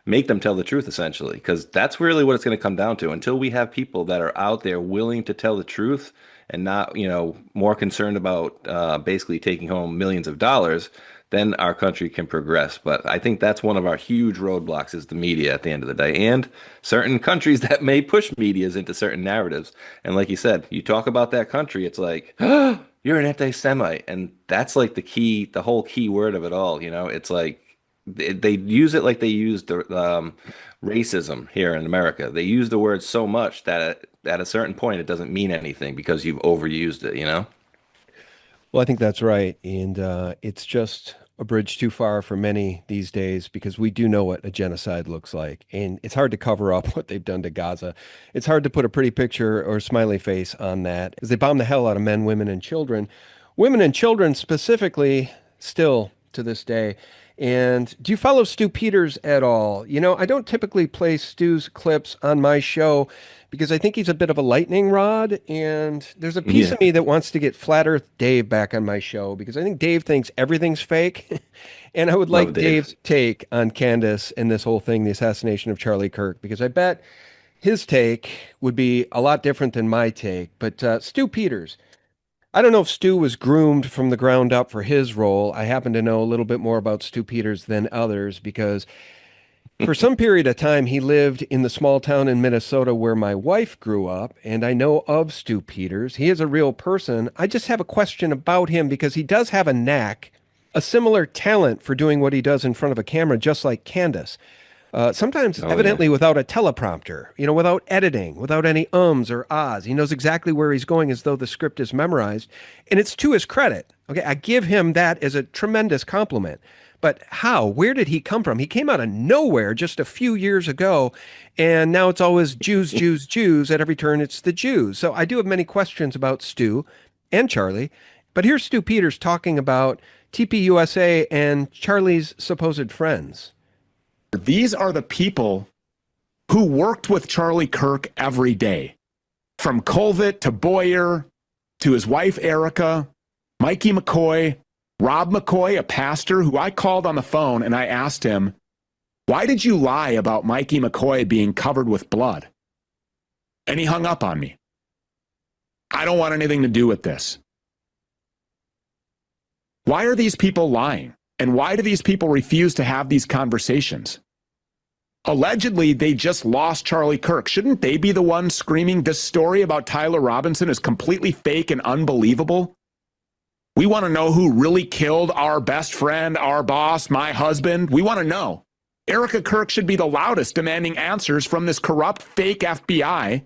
make them tell the truth, essentially, because that's really what it's going to come down to. Until we have people that are out there willing to tell the truth and not, more concerned about basically taking home millions of dollars, then our country can progress. But I think that's one of our huge roadblocks is the media at the end of the day, and certain countries that may push medias into certain narratives. And like you said, you talk about that country, it's like, oh, you're an anti-Semite. And that's like the whole key word of it all. It's like they use it like they used racism here in America. They use the word so much that at a certain point, it doesn't mean anything because you've overused it. Well, I think that's right. And it's just a bridge too far for many these days because we do know what a genocide looks like. And it's hard to cover up what they've done to Gaza. It's hard to put a pretty picture or smiley face on that as they bomb the hell out of men, women, and children. Women and children specifically still to this day. And do you follow Stu Peters at all? I don't typically play Stu's clips on my show because I think he's a bit of a lightning rod. And there's a piece of me that wants to get Flat Earth Dave back on my show because I think Dave thinks everything's fake. And I would like Dave's take on Candace and this whole thing, the assassination of Charlie Kirk, because I bet his take would be a lot different than my take. But Stu Peters, I don't know if Stu was groomed from the ground up for his role. I happen to know a little bit more about Stu Peters than others because for some period of time, he lived in the small town in Minnesota where my wife grew up, and I know of Stu Peters. He is a real person. I just have a question about him because he does have a knack a similar talent for doing what he does in front of a camera, just like Candace. Sometimes evidently without a teleprompter, without editing, without any ums or ahs. He knows exactly where he's going as though the script is memorized. And it's to his credit. Okay, I give him that as a tremendous compliment. But how? Where did he come from? He came out of nowhere just a few years ago, and now it's always Jews, Jews, Jews. At every turn, it's the Jews. So I do have many questions about Stu and Charlie. But here's Stu Peters talking about TPUSA and Charlie's supposed friends. These are the people who worked with Charlie Kirk every day, from Colvett to Boyer to his wife, Erica, Mikey McCoy, Rob McCoy, a pastor who I called on the phone and I asked him, why did you lie about Mikey McCoy being covered with blood? And he hung up on me. I don't want anything to do with this. Why are these people lying? And why do these people refuse to have these conversations? Allegedly, they just lost Charlie Kirk. Shouldn't they be the ones screaming this story about Tyler Robinson is completely fake and unbelievable? We want to know who really killed our best friend, our boss, my husband. We want to know. Erica Kirk should be the loudest demanding answers from this corrupt, fake FBI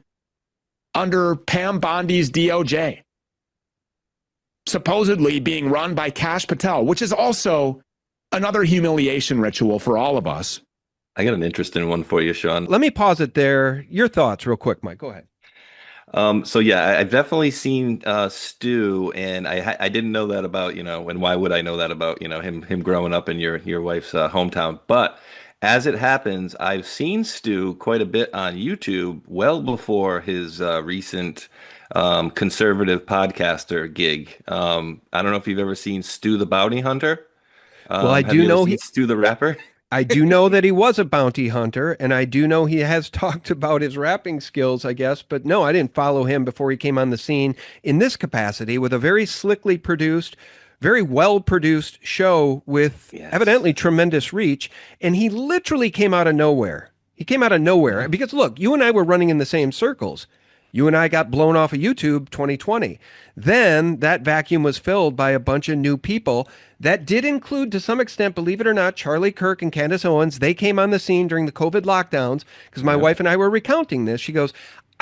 under Pam Bondi's DOJ. Supposedly being run by Kash Patel, which is also another humiliation ritual for all of us. I got an interesting one for you, Sean. Let me pause it there. Your thoughts real quick, Mike. Go ahead. So yeah, I've definitely seen Stu, and I didn't know that about, and why would I know that about, him growing up in your wife's hometown. But as it happens, I've seen Stu quite a bit on YouTube, well before his recent conservative podcaster gig. I don't know if you've ever seen Stu the Bounty Hunter. Well, I do know Stu the Rapper. I do know that he was a bounty hunter, and I do know he has talked about his rapping skills, I guess. But no, I didn't follow him before he came on the scene in this capacity with a very slickly produced, very well-produced show with evidently tremendous reach. And he literally came out of nowhere. He came out of nowhere because, look, you and I were running in the same circles. You and I got blown off of YouTube 2020. Then that vacuum was filled by a bunch of new people. That did include, to some extent, believe it or not, Charlie Kirk and Candace Owens. They came on the scene during the COVID lockdowns because my wife and I were recounting this. She goes,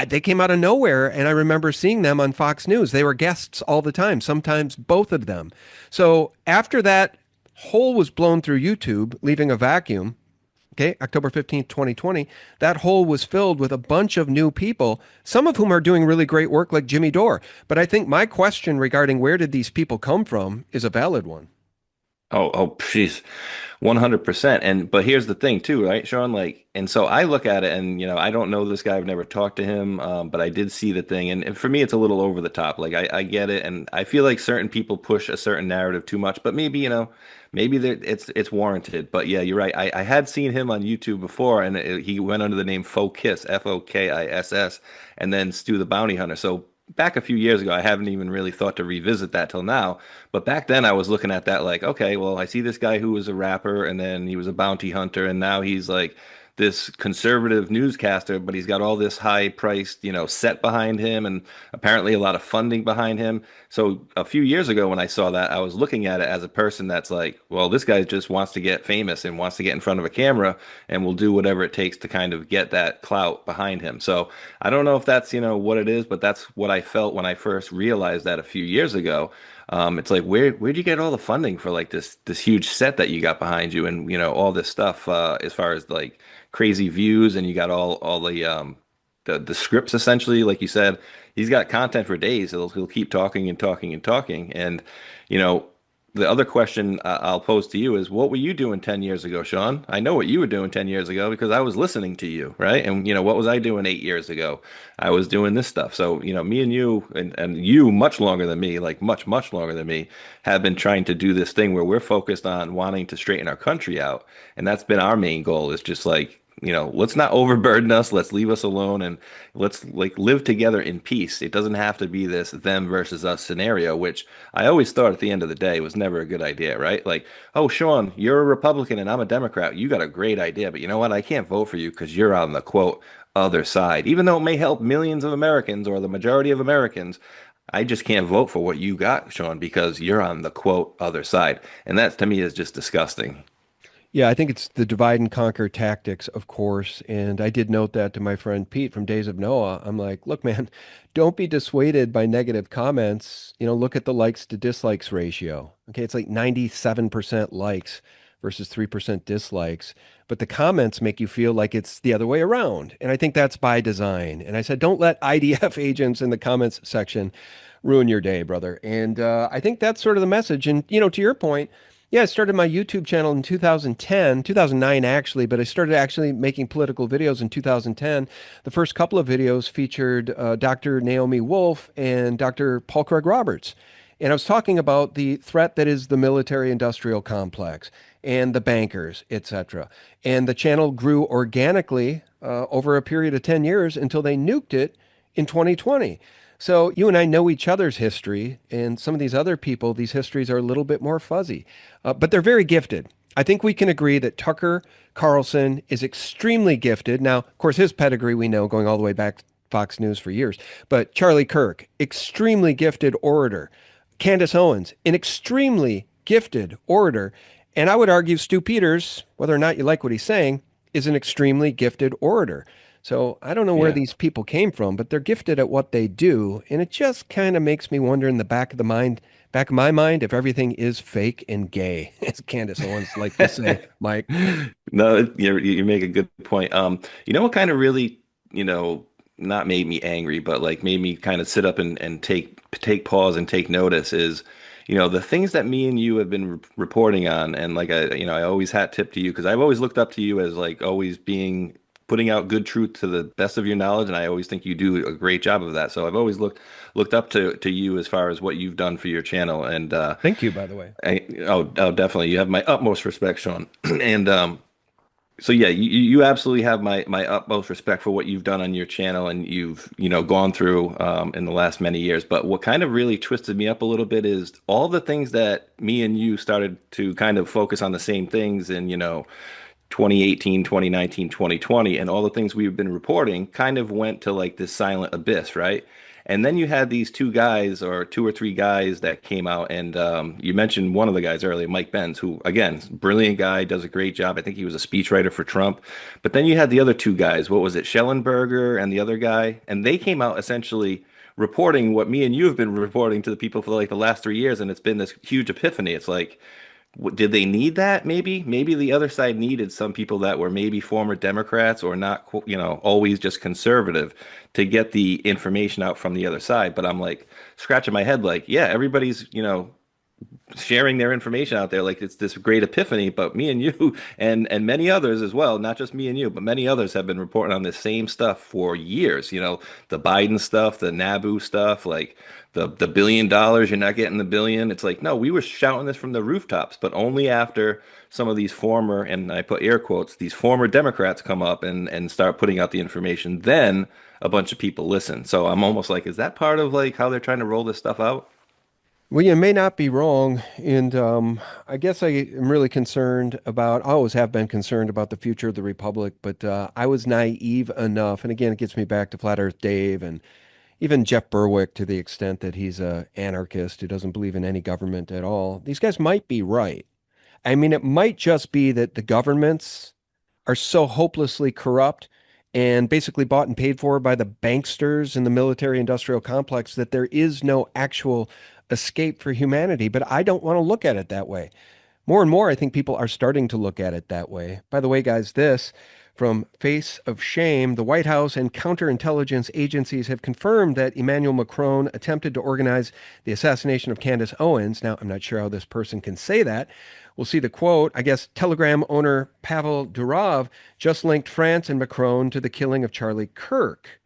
they came out of nowhere, and I remember seeing them on Fox News. They were guests all the time, sometimes both of them. So after that hole was blown through YouTube, leaving a vacuum, okay, October 15th, 2020, that hole was filled with a bunch of new people, some of whom are doing really great work like Jimmy Dore. But I think my question regarding where did these people come from is a valid one. Oh, jeez, 100%. But here's the thing too, right, Sean? And so I look at it, and I don't know this guy. I've never talked to him, but I did see the thing, and for me, it's a little over the top. I get it, and I feel like certain people push a certain narrative too much. But maybe maybe it's warranted. But yeah, you're right. I had seen him on YouTube before, and he went under the name Fokiss, Fokiss, and then Stu the Bounty Hunter. So back a few years ago, I haven't even really thought to revisit that till now. But back then I was looking at that like, okay, well, I see this guy who was a rapper, and then he was a bounty hunter, and now he's like this conservative newscaster, but he's got all this high priced, set behind him, and apparently a lot of funding behind him. So a few years ago when I saw that, I was looking at it as a person that's like, well, this guy just wants to get famous and wants to get in front of a camera and will do whatever it takes to kind of get that clout behind him. So I don't know if that's, what it is, but that's what I felt when I first realized that a few years ago. It's like, where'd you get all the funding for like this huge set that you got behind you, and all this stuff as far as like crazy views, and you got all the scripts essentially, like you said, he's got content for days. He'll keep talking and talking and talking, and the other question I'll pose to you is, what were you doing 10 years ago, Sean? I know what you were doing 10 years ago because I was listening to you, right? And, what was I doing 8 years ago? I was doing this stuff. So, me and you, and you much longer than me, like much, much longer than me, have been trying to do this thing where we're focused on wanting to straighten our country out. And that's been our main goal, is just like, let's not overburden us. Let's leave us alone, and let's like live together in peace. It doesn't have to be this them versus us scenario, which I always thought at the end of the day was never a good idea, right? Like, oh, Sean, you're a Republican and I'm a Democrat. You got a great idea, but you know what? I can't vote for you because you're on the quote other side. Even though it may help millions of Americans or the majority of Americans, I just can't vote for what you got, Sean, because you're on the quote other side. And that to me is just disgusting. Yeah, I think it's the divide and conquer tactics, of course. And I did note that to my friend Pete from Days of Noah. I'm like, look, man, don't be dissuaded by negative comments. Look at the likes to dislikes ratio. Okay, it's like 97% likes versus 3% dislikes. But the comments make you feel like it's the other way around. And I think that's by design. And I said, don't let IDF agents in the comments section ruin your day, brother. And I think that's sort of the message. And, to your point, yeah, I started my YouTube channel in 2010, 2009 actually, but I started actually making political videos in 2010. The first couple of videos featured Dr. Naomi Wolf and Dr. Paul Craig Roberts. And I was talking about the threat that is the military-industrial complex and the bankers, etc. And the channel grew organically over a period of 10 years until they nuked it in 2020. So you and I know each other's history, and some of these other people, these histories are a little bit more fuzzy, but they're very gifted. I think we can agree that Tucker Carlson is extremely gifted. Now, of course, his pedigree we know going all the way back to Fox News for years, but Charlie Kirk, extremely gifted orator. Candace Owens, an extremely gifted orator. And I would argue Stu Peters, whether or not you like what he's saying, is an extremely gifted orator. So I don't know where these people came from, but they're gifted at what they do. And it just kind of makes me wonder in the back of my mind, if everything is fake and gay, as Candace Owens like to say, Mike. No, you make a good point. What kind of really, not made me angry, but like made me kind of sit up and take pause and take notice is, the things that me and you have been reporting on, and like I always hat tip to you because I've always looked up to you as like always putting out good truth to the best of your knowledge, and I always think you do a great job of that. So I've always looked up to you as far as what you've done for your channel. And thank you, by the way. Oh, definitely, you have my utmost respect, Sean. And so yeah, you absolutely have my utmost respect for what you've done on your channel, and you've gone through in the last many years. But what kind of really twisted me up a little bit is all the things that me and you started to kind of focus on the same things, and 2018, 2019, 2020, and all the things we've been reporting kind of went to like this silent abyss, right? And then you had these two guys or two or three guys that came out, and you mentioned one of the guys earlier, Mike Benz, who, again, brilliant guy, does a great job. I think he was a speechwriter for Trump. But then you had the other two guys. What was it, Schellenberger and the other guy? And they came out essentially reporting what me and you have been reporting to the people for like the last 3 years, and it's been this huge epiphany. It's like, did they need that? Maybe the other side needed some people that were maybe former Democrats or not, always just conservative to get the information out from the other side. But I'm like scratching my head, like, yeah, everybody's, sharing their information out there like it's this great epiphany, but me and you and many others as well, not just me and you, but many others have been reporting on this same stuff for years. The Biden stuff, the Naboo stuff, like the $1 billion, you're not getting the billion. It's like, no, we were shouting this from the rooftops, but only after some of these former, and I put air quotes, these former Democrats come up and start putting out the information, then a bunch of people listen. So I'm almost like, is that part of like how they're trying to roll this stuff out? Well, you may not be wrong. And I guess I am really concerned about, I always have been concerned about the future of the Republic, but I was naive enough. And again, it gets me back to Flat Earth Dave and even Jeff Berwick, to the extent that he's an anarchist who doesn't believe in any government at all. These guys might be right. I mean, it might just be that the governments are so hopelessly corrupt and basically bought and paid for by the banksters in the military industrial complex that there is no actual escape for humanity. But I don't want to look at it that way. More and more, I think people are starting to look at it that way. By the way, guys, this from Face of Shame, the White House and counterintelligence agencies have confirmed that Emmanuel Macron attempted to organize the assassination of Candace Owens. Now, I'm not sure how this person can say that. We'll see the quote. I guess Telegram owner Pavel Durov just linked France and Macron to the killing of Charlie Kirk.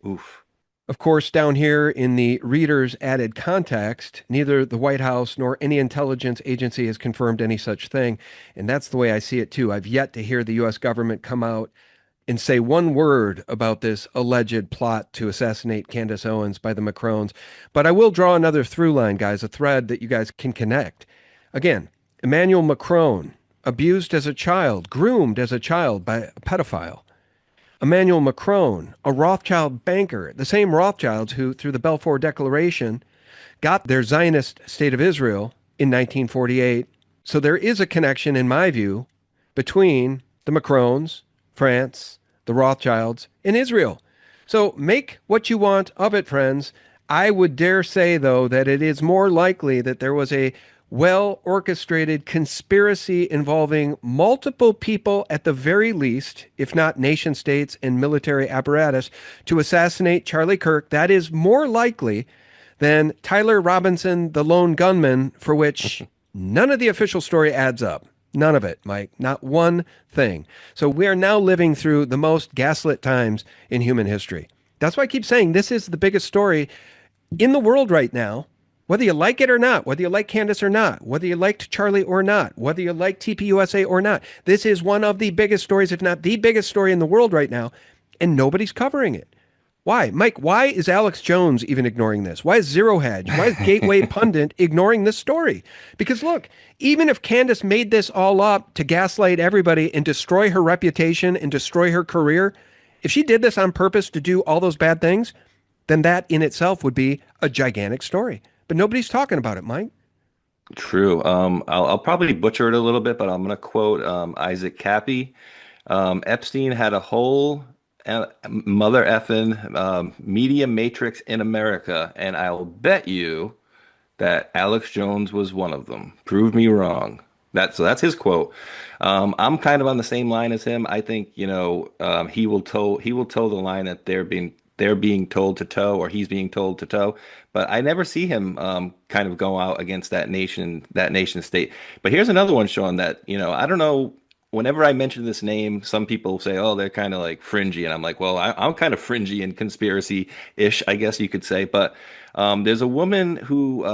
Oof. Of course, down here in the reader's added context, neither the White House nor any intelligence agency has confirmed any such thing. And that's the way I see it, too. I've yet to hear the U.S. government come out and say one word about this alleged plot to assassinate Candace Owens by the Macrons. But I will draw another through line, guys, a thread that you guys can connect. Again, Emmanuel Macron, abused as a child, groomed as a child by a pedophile. Emmanuel Macron, a Rothschild banker, the same Rothschilds who, through the Balfour Declaration, got their Zionist state of Israel in 1948. So there is a connection, in my view, between the Macrons, France, the Rothschilds, and Israel. So make what you want of it, friends. I would dare say, though, that it is more likely that there was a well-orchestrated conspiracy involving multiple people at the very least, if not nation states and military apparatus, to assassinate Charlie Kirk. That is more likely than Tyler Robinson, the lone gunman, for which none of the official story adds up. None of it, Mike. Not one thing. So we are now living through the most gaslit times in human history. That's why I keep saying this is the biggest story in the world right now. Whether you like it or not, whether you like Candace or not, whether you liked Charlie or not, whether you like TPUSA or not, this is one of the biggest stories, if not the biggest story in the world right now, and nobody's covering it. Why? Mike, why is Alex Jones even ignoring this? Why is Zero Hedge? Why is Gateway Pundit ignoring this story? Because look, even if Candace made this all up to gaslight everybody and destroy her reputation and destroy her career, if she did this on purpose to do all those bad things, then that in itself would be a gigantic story. But nobody's talking about it, Mike. True. I'll probably butcher it a little bit, but I'm going to quote Isaac Cappy. Epstein had a whole mother effing media matrix in America, and I'll bet you that Alex Jones was one of them. Prove me wrong. That's his quote. I'm kind of on the same line as him. I think he will toe the line that they're being told to toe, or he's being told to toe. But I never see him kind of go out against that nation state. But here's another one, Sean, that I don't know. Whenever I mention this name, some people say, "Oh, they're kind of like fringy," and I'm like, "Well, I'm kind of fringy and conspiracy-ish, I guess you could say." But there's a woman who,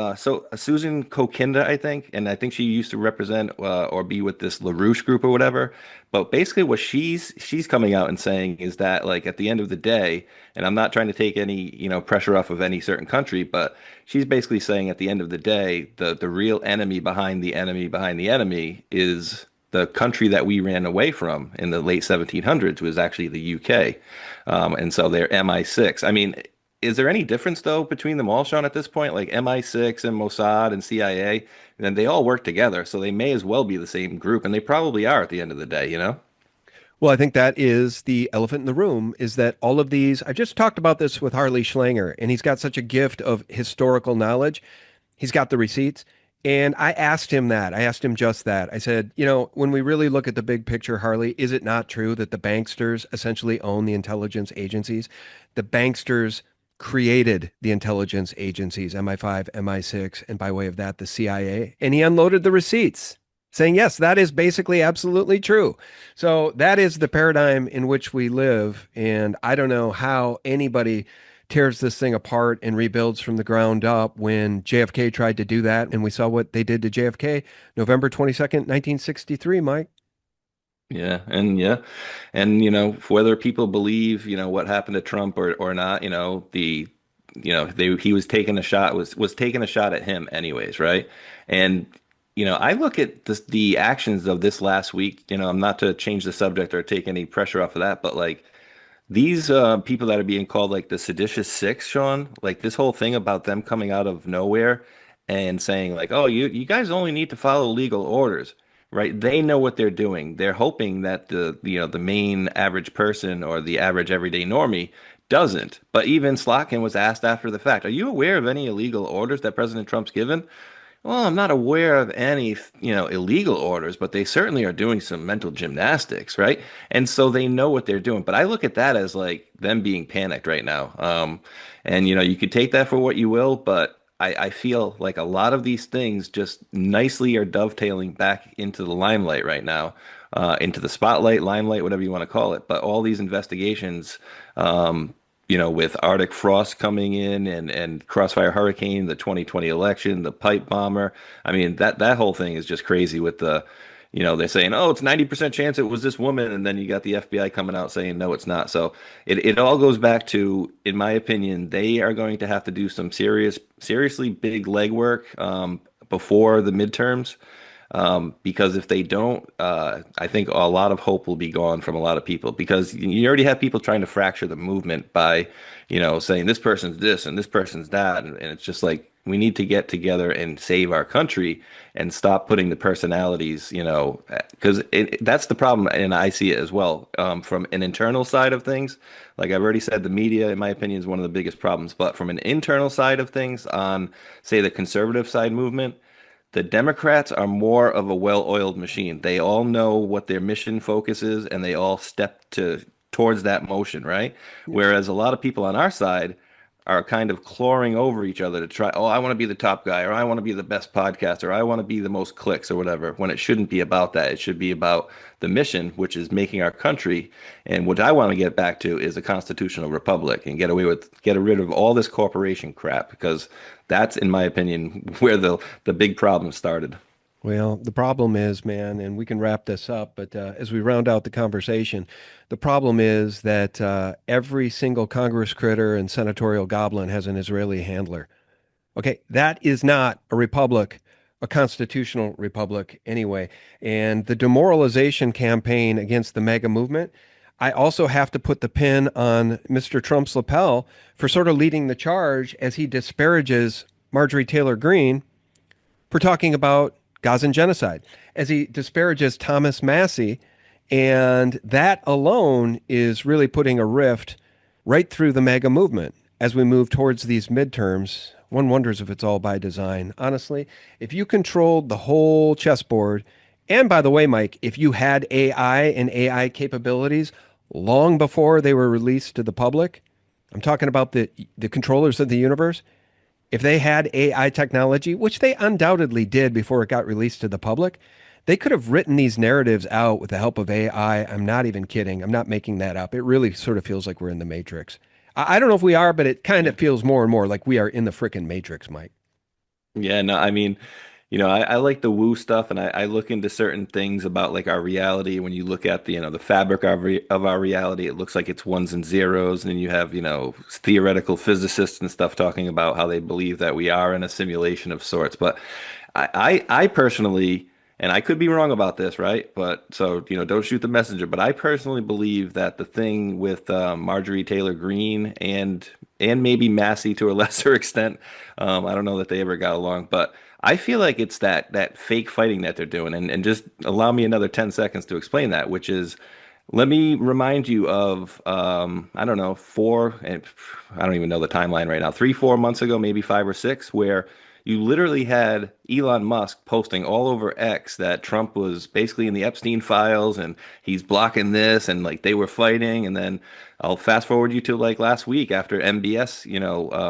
Susan Kokinda, I think, and I think she used to represent or be with this LaRouche group or whatever. But basically, what she's coming out and saying is that, like, at the end of the day, and I'm not trying to take any pressure off of any certain country, but she's basically saying at the end of the day, the real enemy behind the enemy behind the enemy is the country that we ran away from in the late 1700s was actually the UK. And so they're MI6. I mean, is there any difference, though, between them all, Sean, at this point? Like MI6 and Mossad and CIA, and they all work together, so they may as well be the same group, and they probably are at the end of the day. Well, I think that is the elephant in the room, is that all of these, I just talked about this with Harley Schlanger, and he's got such a gift of historical knowledge. He's got the receipts. And I asked him that. I asked him just that. I said, when we really look at the big picture, Harley, is it not true that the banksters essentially own the intelligence agencies? The banksters created the intelligence agencies, MI5, MI6, and by way of that, the CIA. And he unloaded the receipts, saying, yes, that is basically absolutely true. So that is the paradigm in which we live. And I don't know how anybody tears this thing apart and rebuilds from the ground up when JFK tried to do that. And we saw what they did to JFK November 22nd, 1963, Mike. Yeah. And whether people believe, what happened to Trump or not, he was taking a shot, was taking a shot at him anyways, right? And I look at the actions of this last week, I'm not to change the subject or take any pressure off of that, but like these people that are being called like the seditious six, Sean, like this whole thing about them coming out of nowhere and saying like, oh, you guys only need to follow legal orders, right? They know what they're doing. They're hoping that the main average person or the average everyday normie doesn't. But even Slotkin was asked after the fact, are you aware of any illegal orders that President Trump's given? Well, I'm not aware of any, illegal orders, but they certainly are doing some mental gymnastics, right? And so they know what they're doing. But I look at that as like them being panicked right now. And you could take that for what you will, but I feel like a lot of these things just nicely are dovetailing back into the limelight right now, into the spotlight, limelight, whatever you want to call it. But all these investigations, with Arctic frost coming in and Crossfire Hurricane, the 2020 election, the pipe bomber. I mean, that whole thing is just crazy with they're saying, oh, it's 90% chance it was this woman. And then you got the FBI coming out saying, no, it's not. So it all goes back to, in my opinion, they are going to have to do some seriously big legwork before the midterms. Because if they don't, I think a lot of hope will be gone from a lot of people because you already have people trying to fracture the movement by, saying this person's this and this person's that. And it's just like we need to get together and save our country and stop putting the personalities, because that's the problem. And I see it as well from an internal side of things. Like I've already said, the media, in my opinion, is one of the biggest problems. But from an internal side of things, on, say, the conservative side movement, the Democrats are more of a well-oiled machine. They all know what their mission focus is, and they all step towards that motion, right? Whereas a lot of people on our side are kind of clawing over each other to try, oh, I want to be the top guy, or I want to be the best podcaster, or I want to be the most clicks, or whatever, when it shouldn't be about that. It should be about the mission, which is making our country. And what I want to get back to is a constitutional republic and get rid of all this corporation crap, because that's, in my opinion, where the big problem started. Well, the problem is, man, and we can wrap this up, but as we round out the conversation, the problem is that every single Congress critter and senatorial goblin has an Israeli handler. Okay, that is not a republic, a constitutional republic anyway. And the demoralization campaign against the MAGA movement, I also have to put the pin on Mr. Trump's lapel for sort of leading the charge as he disparages Marjorie Taylor Greene for talking about Gazan genocide, as he disparages Thomas Massie. And that alone is really putting a rift right through the MAGA movement as we move towards these midterms. One wonders if it's all by design. Honestly, if you controlled the whole chessboard, and by the way, Mike, if you had AI and AI capabilities long before they were released to the public, I'm talking about the controllers of the universe, if they had AI technology, which they undoubtedly did before it got released to the public, they could have written these narratives out with the help of AI. I'm not even kidding. I'm not making that up. It really sort of feels like we're in the Matrix. I don't know if we are, but it kind of feels more and more like we are in the frickin' Matrix, Mike. Yeah, no, I mean, I like the woo stuff, and I look into certain things about like our reality. When you look at the fabric of our reality, it looks like it's ones and zeros, and then you have theoretical physicists and stuff talking about how they believe that we are in a simulation of sorts. But I personally, and I could be wrong about this, right? But so don't shoot the messenger. But I personally believe that the thing with Marjorie Taylor Greene and maybe Massey to a lesser extent, I don't know that they ever got along, but I feel like it's that fake fighting that they're doing. And just allow me another 10 seconds to explain that, which is, let me remind you of, I don't know, and I don't even know the timeline right now, 3, 4 months ago, maybe 5 or 6, where you literally had Elon Musk posting all over X that Trump was basically in the Epstein files and he's blocking this, and like they were fighting. And then I'll fast forward you to like last week after MBS,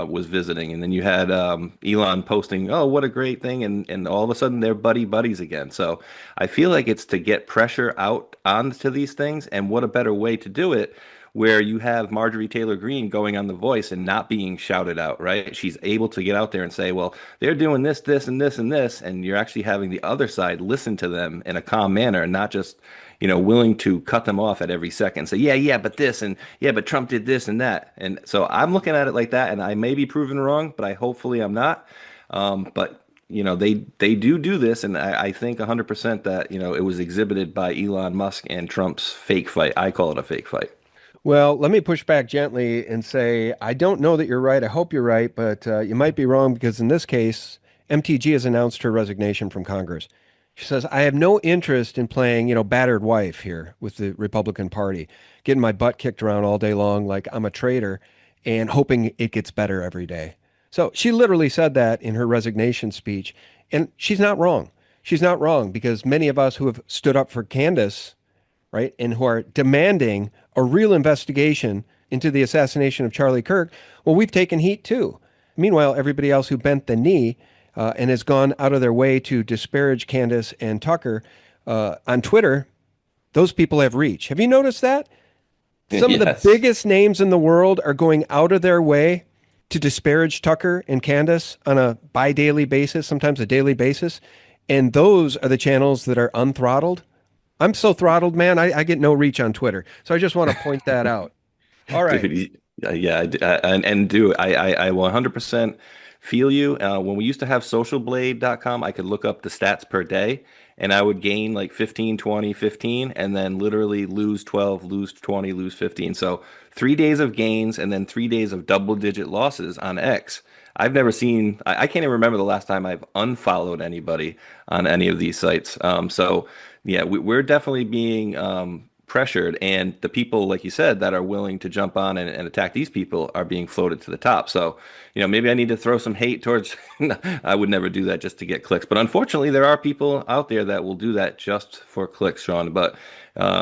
was visiting, and then you had Elon posting, "Oh, what a great thing," and all of a sudden they're buddies again. So I feel like it's to get pressure out onto these things, and what a better way to do it, where you have Marjorie Taylor Greene going on The Voice and not being shouted out, right? She's able to get out there and say, well, they're doing this, this, and this, and this, and you're actually having the other side listen to them in a calm manner and not just, willing to cut them off at every second. Say, yeah, but this, and yeah, but Trump did this and that. And so I'm looking at it like that, and I may be proven wrong, but hopefully I'm not. But they do this, and I think 100% that it was exhibited by Elon Musk and Trump's fake fight. I call it a fake fight. Well, let me push back gently and say, I don't know that you're right. I hope you're right, but you might be wrong, because in this case, MTG has announced her resignation from Congress. She says, I have no interest in playing, battered wife here with the Republican Party, getting my butt kicked around all day long like I'm a traitor and hoping it gets better every day. So she literally said that in her resignation speech, and she's not wrong. She's not wrong, because many of us who have stood up for Candace, right, and who are demanding a real investigation into the assassination of Charlie Kirk, well, we've taken heat too. Meanwhile, everybody else who bent the knee and has gone out of their way to disparage Candace and Tucker on Twitter, those people have reach. Have you noticed that? Some of the biggest names in the world are going out of their way to disparage Tucker and Candace on a bi-daily basis, sometimes a daily basis. And those are the channels that are unthrottled. I'm so throttled, man. I get no reach on Twitter. So I just want to point that out. All right. Dude, yeah, and do I 100% feel you. When we used to have socialblade.com, I could look up the stats per day, and I would gain like 15, 20, 15, and then literally lose 12, lose 20, lose 15. So 3 days of gains and then 3 days of double-digit losses on X. I've never seen, I can't even remember the last time I've unfollowed anybody on any of these sites. So yeah, we're definitely being pressured, and the people, like you said, that are willing to jump on and attack these people are being floated to the top. So, maybe I need to throw some hate towards, I would never do that just to get clicks. But unfortunately, there are people out there that will do that just for clicks, Sean. But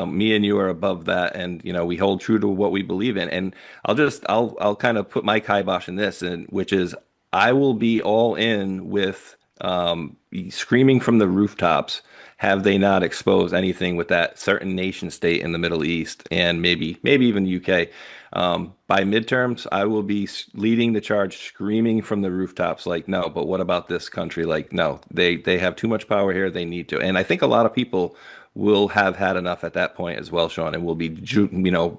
me and you are above that, and we hold true to what we believe in. And I'll kind of put my kibosh in this, and which is I will be all in with screaming from the rooftops. Have they not exposed anything with that certain nation state in the Middle East and maybe even UK? By midterms, I will be leading the charge, screaming from the rooftops, like, no, but what about this country? Like, no, they have too much power here. They need to. And I think a lot of people will have had enough at that point as well, Sean, and will be,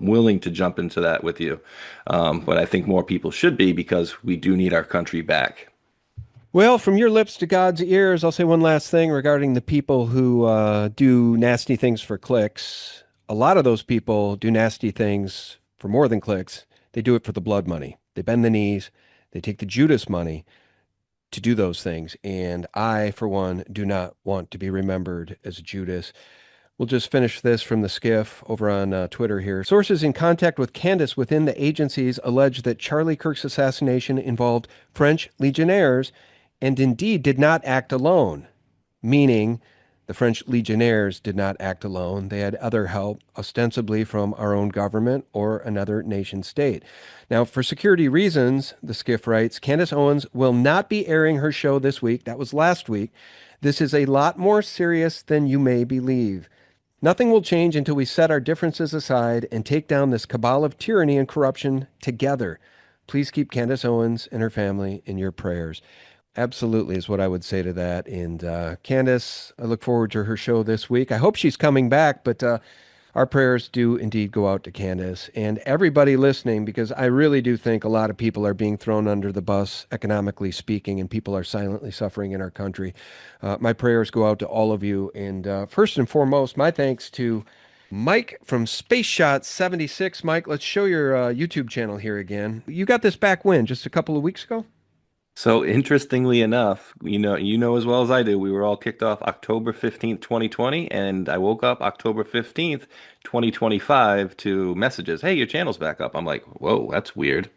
willing to jump into that with you. But I think more people should be, because we do need our country back. Well, from your lips to God's ears, I'll say one last thing regarding the people who do nasty things for clicks. A lot of those people do nasty things for more than clicks. They do it for the blood money. They bend the knees. They take the Judas money to do those things. And I, for one, do not want to be remembered as Judas. We'll just finish this from the skiff over on Twitter here. Sources in contact with Candace within the agencies allege that Charlie Kirk's assassination involved French legionnaires and indeed did not act alone, meaning the French legionnaires did not act alone. They had other help, ostensibly from our own government or another nation state. Now, for security reasons, the skiff writes, Candace Owens will not be airing her show this week. That was last week. This is a lot more serious than you may believe. Nothing will change until we set our differences aside and take down this cabal of tyranny and corruption together. Please keep Candace Owens and her family in your prayers. Absolutely is what I would say to that. And Candace, I look forward to her show this week. I hope she's coming back, but our prayers do indeed go out to Candace and everybody listening, because I really do think a lot of people are being thrown under the bus, economically speaking, and people are silently suffering in our country. My prayers go out to all of you. And first and foremost, my thanks to Mike from SpaceShot76. Mike, let's show your YouTube channel here again. You got this back when? Just a couple of weeks ago? So interestingly enough, you know as well as I do, we were all kicked off October 15th, 2020, and I woke up October 15th, 2025 to messages, "Hey, your channel's back up." I'm like, "Whoa, that's weird."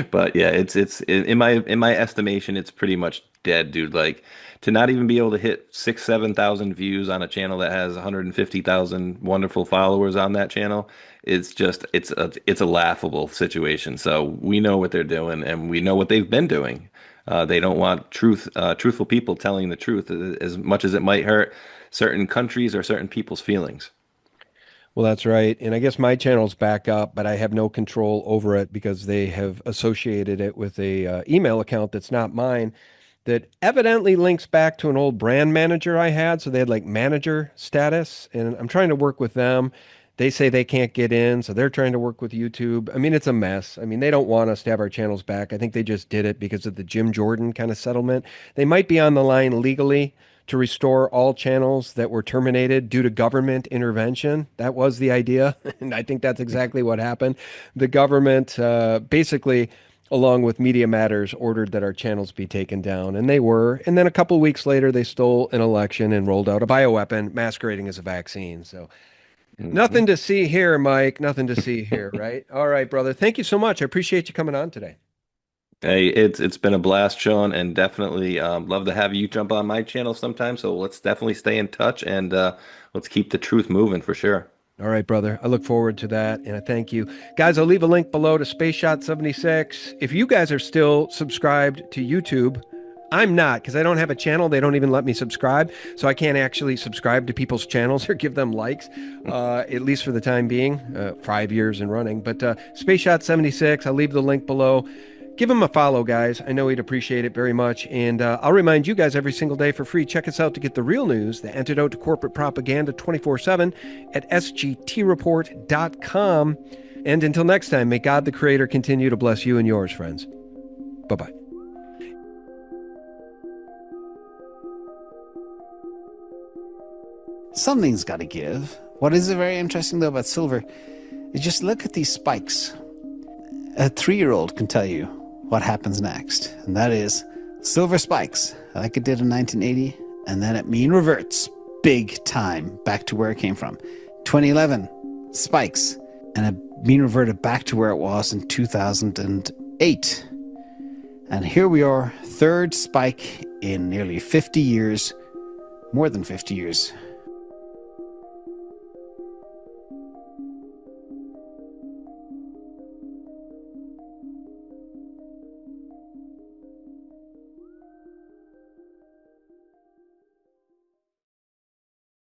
But yeah, it's in my estimation, it's pretty much dead, dude. Like, to not even be able to hit 7,000 views on a channel that has 150,000 wonderful followers on that channel, it's a laughable situation. So we know what they're doing, and we know what they've been doing. They don't want truthful people telling the truth, as much as it might hurt certain countries or certain people's feelings. Well, that's right. And I guess my channel's back up, but I have no control over it because they have associated it with a email account that's not mine, that evidently links back to an old brand manager I had. So they had like manager status, and I'm trying to work with them. They say they can't get in, so they're trying to work with YouTube. I mean, it's a mess. I mean, they don't want us to have our channels back. I think they just did it because of the Jim Jordan kind of settlement. They might be on the line legally to restore all channels that were terminated due to government intervention. That was the idea, and I think that's exactly what happened. The government basically, along with Media Matters, ordered that our channels be taken down, and they were. And then a couple of weeks later, they stole an election and rolled out a bioweapon masquerading as a vaccine. So nothing to see here, Mike. Nothing to see here, right? All right, brother. Thank you so much. I appreciate you coming on today. Hey, it's been a blast, Sean, and definitely love to have you jump on my channel sometime. So let's definitely stay in touch, and let's keep the truth moving for sure. All right, brother. I look forward to that, and I thank you. Guys, I'll leave a link below to SpaceShot76. If you guys are still subscribed to YouTube, I'm not, because I don't have a channel. They don't even let me subscribe, so I can't actually subscribe to people's channels or give them likes, at least for the time being, 5 years and running. But SpaceShot76, I'll leave the link below. Give him a follow, guys. I know he'd appreciate it very much. And I'll remind you guys every single day for free. Check us out to get the real news, the antidote to corporate propaganda 24/7 at sgtreport.com. And until next time, may God the Creator continue to bless you and yours, friends. Bye-bye. Something's got to give. What is very interesting, though, about silver is just look at these spikes. A 3-year-old can tell you what happens next, and that is silver spikes, like it did in 1980, and then it mean reverts big time back to where it came from. 2011, spikes, and it mean reverted back to where it was in 2008. And here we are, third spike in nearly 50 years, more than 50 years.